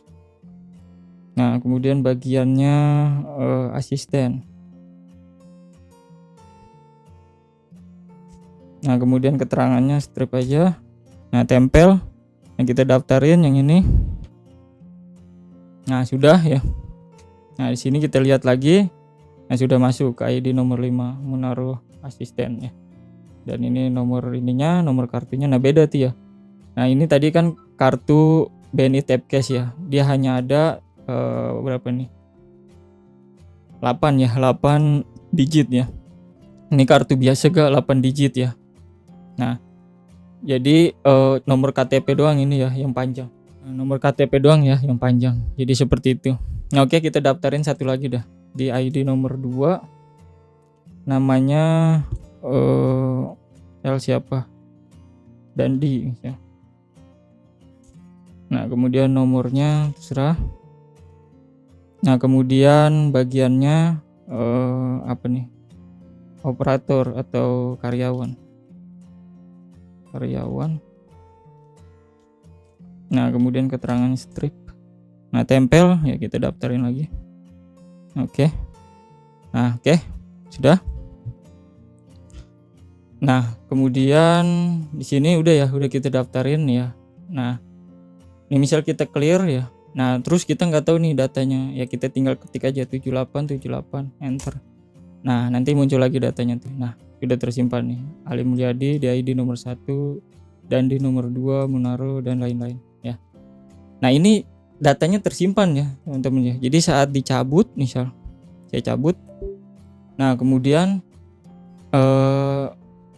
Nah, kemudian bagiannya asisten. Nah, kemudian keterangannya strip aja. Nah, tempel. Yang kita daftarin yang ini. Nah, sudah ya. Nah, di sini kita lihat lagi. Nah, sudah masuk ke ID nomor 5 Munaro asisten ya. Dan ini nomor ininya, nomor kartunya. Nah, beda tuh ya. Nah, ini tadi kan kartu BNI Tapcash ya. Dia hanya ada berapa nih? 8 ya, 8 digit ya. Ini kartu biasa gak 8 digit ya. Nah, jadi nomor KTP doang ini ya yang panjang. Nah, nomor KTP doang ya yang panjang. Jadi seperti itu. Nah, oke, kita daftarin satu lagi dah. Di ID nomor 2 namanya siapa? Dandi ya. Nah, kemudian nomornya terserah. Nah, kemudian bagiannya apa nih? Operator atau karyawan. Nah, kemudian keterangan strip. Nah, tempel ya, kita daftarin lagi. Oke. Nah, oke. Sudah. Nah, kemudian di sini udah kita daftarin ya. Nah, ini misal kita clear ya. Nah, terus kita nggak tahu nih datanya. Ya kita tinggal ketik aja 7878 enter. Nah, nanti muncul lagi datanya tuh. Nah, sudah tersimpan nih. Ali Mulyadi, DID nomor 1, Dandi nomor 2, Munaro dan lain-lain ya. Nah, ini datanya tersimpan ya, teman-teman ya. Jadi saat dicabut, misal saya cabut. Nah, kemudian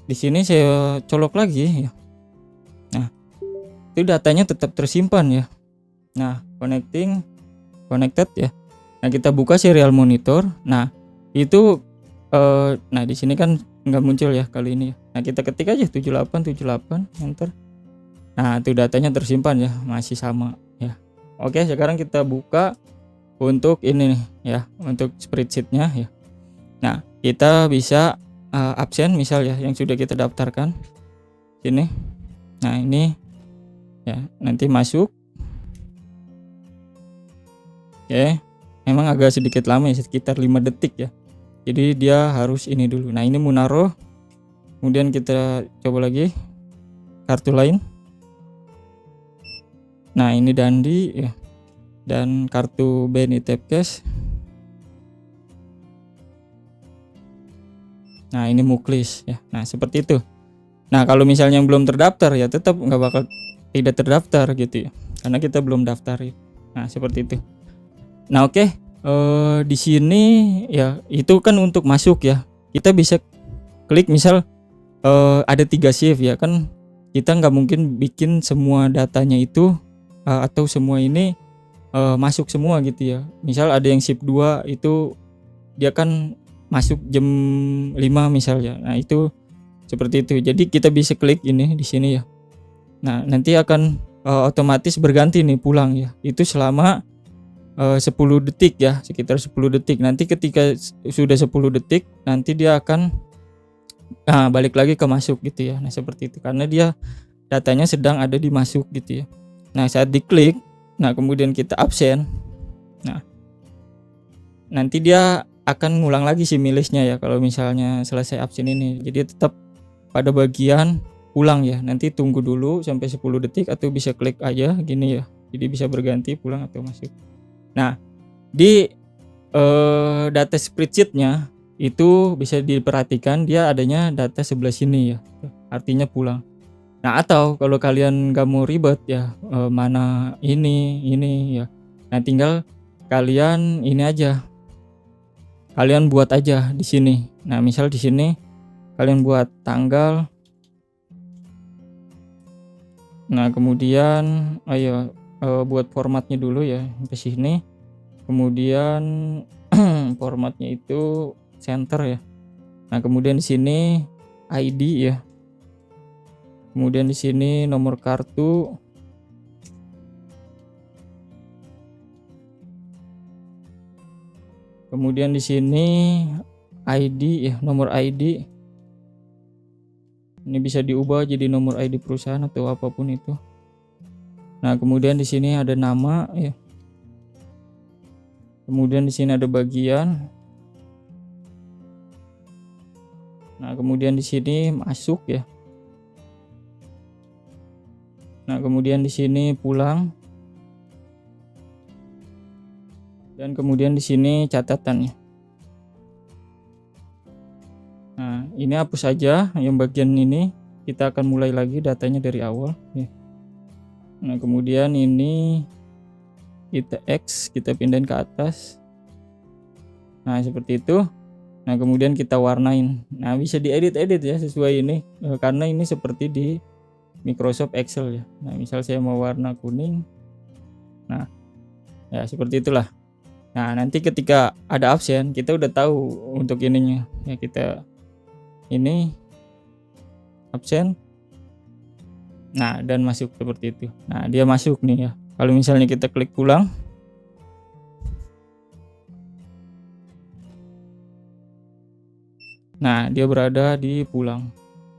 di sini saya colok lagi ya. Nah, itu datanya tetap tersimpan ya. Nah, connected ya. Nah, kita buka serial monitor. Nah, itu nah di sini kan nggak muncul ya kali ini ya. Nah, kita ketik aja 7878 enter. Nah, itu datanya tersimpan ya, masih sama ya. Oke, sekarang kita buka untuk ini nih ya, untuk spreadsheet-nya ya. Nah, kita bisa absen misal ya yang sudah kita daftarkan sini. Nah, ini ya, nanti masuk. Oke, memang agak sedikit lama ya, sekitar 5 detik ya. Jadi dia harus ini dulu. Nah, ini Munaro. Kemudian kita coba lagi kartu lain. Nah, ini Dandi ya. Dan kartu BNI Tapcash. Nah, ini Muklis ya. Nah, seperti itu. Nah, kalau misalnya yang belum terdaftar ya tetap nggak bakal tidak terdaftar gitu ya. Karena kita belum daftarin. Nah, seperti itu. Nah, oke. Di sini ya itu kan untuk masuk ya. Kita bisa klik misal ada 3 shift ya kan, kita nggak mungkin bikin semua datanya itu atau semua ini masuk semua gitu ya. Misal ada yang shift 2 itu dia kan masuk jam 5 misalnya. Nah, itu seperti itu. Jadi kita bisa klik ini di sini ya. Nah, nanti akan otomatis berganti nih pulang ya. Itu selama 10 detik ya, sekitar 10 detik. Nanti ketika sudah 10 detik nanti dia akan balik lagi ke masuk gitu ya. Nah, seperti itu karena dia datanya sedang ada di masuk gitu ya. Nah, saat diklik, nah kemudian kita absen. Nah, nanti dia akan ngulang lagi si listnya ya kalau misalnya selesai absen ini. Jadi tetap pada bagian pulang ya. Nanti tunggu dulu sampai 10 detik atau bisa klik aja gini ya. Jadi bisa berganti pulang atau masuk. Nah, di data spreadsheet-nya itu bisa diperhatikan dia adanya data sebelah sini ya. Artinya pulang. Nah, atau kalau kalian gak mau ribet ya mana ini ya. Nah, tinggal kalian ini aja. Kalian buat aja di sini. Nah, misal di sini kalian buat tanggal. Nah, kemudian buat formatnya dulu ya sampai sini. Kemudian formatnya itu center ya. Nah, kemudian di sini ID ya. Kemudian di sini nomor kartu. Kemudian di sini ID ya, nomor ID. Ini bisa diubah jadi nomor ID perusahaan atau apapun itu. Nah, kemudian di sini ada nama ya. Kemudian di sini ada bagian. Nah, kemudian di sini masuk ya. Nah, kemudian di sini pulang. Dan kemudian di sini catatan ya. Nah, ini hapus saja yang bagian ini. Kita akan mulai lagi datanya dari awal ya. Nah, kemudian ini kita X, kita pindahin ke atas. Nah, seperti itu. Nah, kemudian kita warnain. Nah, bisa diedit-edit ya sesuai ini karena ini seperti di Microsoft Excel ya. Nah, misal saya mau warna kuning. Nah, ya seperti itulah. Nah, nanti ketika ada absen kita udah tahu untuk ininya. Ya, kita ini absen. Nah, dan masuk seperti itu. Nah, dia masuk nih ya. Kalau misalnya kita klik pulang. Nah, dia berada di pulang.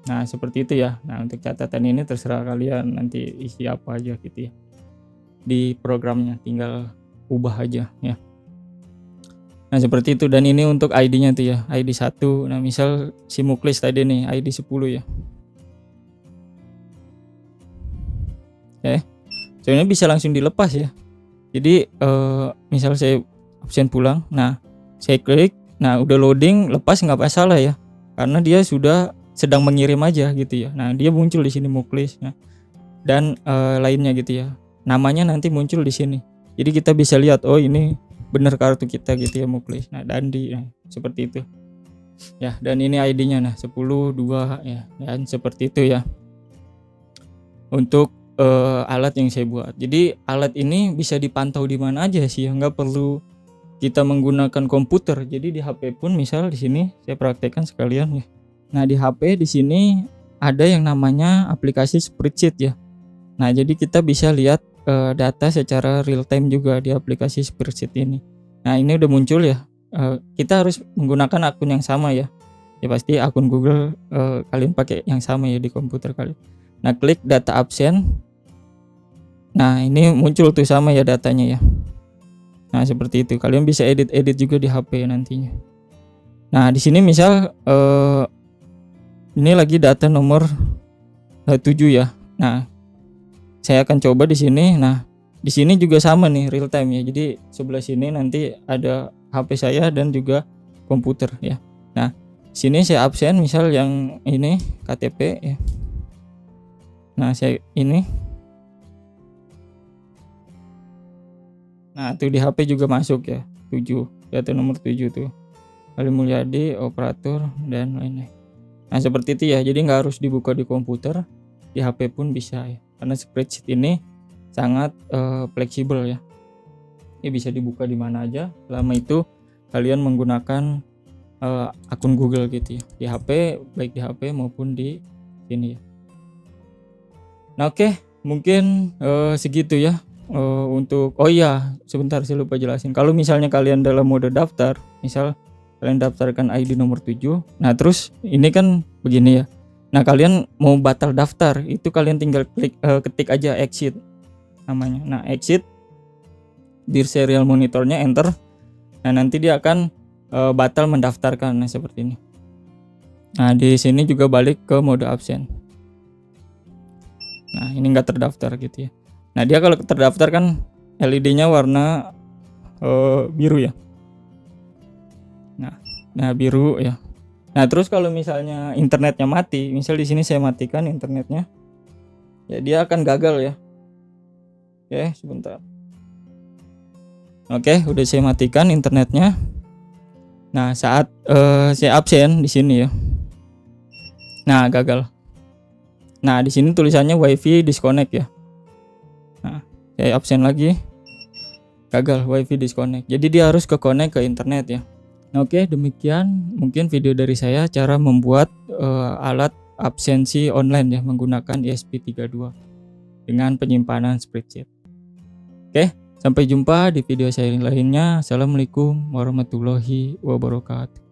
Nah, seperti itu ya. Nah, untuk catatan ini terserah kalian nanti isi apa aja gitu ya. Di programnya tinggal ubah aja ya. Nah, seperti itu, dan ini untuk ID-nya tuh ya, ID 1. Nah, misal si Muklis tadi nih ID 10 ya. Oke. Sebenarnya bisa langsung dilepas ya. Jadi misal saya absen pulang, nah saya klik, nah udah loading, lepas nggak masalah ya, karena dia sudah sedang mengirim aja gitu ya. Nah, dia muncul di sini Muklis, nah, dan lainnya gitu ya. Namanya nanti muncul di sini. Jadi kita bisa lihat, oh ini bener kartu kita gitu ya, Muklis. Nah, Dandi, nah, seperti itu. Ya, dan ini ID-nya nah 10 2 ya, dan seperti itu ya. Untuk alat yang saya buat. Jadi alat ini bisa dipantau di mana aja sih ya, nggak perlu kita menggunakan komputer. Jadi di HP pun misal di sini saya praktekkan sekalian ya. Nah, di HP di sini ada yang namanya aplikasi spreadsheet ya. Nah, jadi kita bisa lihat data secara real time juga di aplikasi spreadsheet ini. Nah, ini udah muncul ya. Kita harus menggunakan akun yang sama ya. Ya pasti akun Google kalian pakai yang sama ya di komputer kalian. Nah, klik data absen. Nah, ini muncul tuh sama ya datanya ya. Nah, seperti itu. Kalian bisa edit juga di HP nantinya. Nah, di sini misal ini lagi data nomor 7 ya. Nah, saya akan coba di sini. Nah, di sini juga sama nih real time ya. Jadi sebelah sini nanti ada HP saya dan juga komputer ya. Nah, sini saya absen misal yang ini KTP ya. Nah, saya ini. Nah, tuh di HP juga masuk ya. 7, data nomor 7 tuh. Ali Mulyadi, operator dan lain-lain. Nah, seperti itu ya. Jadi nggak harus dibuka di komputer, di HP pun bisa ya. Karena spreadsheet ini sangat fleksibel ya. Ini bisa dibuka di mana aja. Selama itu kalian menggunakan akun Google gitu ya. Di HP, baik di HP maupun di sini ya. Nah, oke, mungkin segitu ya. Untuk sebentar saya lupa jelasin. Kalau misalnya kalian dalam mode daftar, misal kalian daftarkan ID nomor 7. Nah, terus ini kan begini ya. Nah, kalian mau batal daftar, itu kalian tinggal ketik aja exit namanya. Nah, exit di serial monitornya enter. Nah, nanti dia akan batal mendaftarkan. Nah, seperti ini. Nah, di sini juga balik ke mode absen. Nah, ini enggak terdaftar gitu ya. Nah, dia kalau terdaftar kan LED-nya warna biru ya. Nah, biru ya. Nah, terus kalau misalnya internetnya mati, misal di sini saya matikan internetnya, ya dia akan gagal ya. Oke, sebentar. Oke, udah saya matikan internetnya. Nah, saat saya absen di sini ya. Nah, gagal. Nah, di sini tulisannya WiFi disconnect ya. Nah, saya absen lagi, gagal, WiFi disconnect. Jadi dia harus ke connect ke internet ya. Oke, demikian mungkin video dari saya cara membuat alat absensi online ya menggunakan ESP32 dengan penyimpanan spreadsheet. Oke, sampai jumpa di video saya lainnya. Assalamualaikum warahmatullahi wabarakatuh.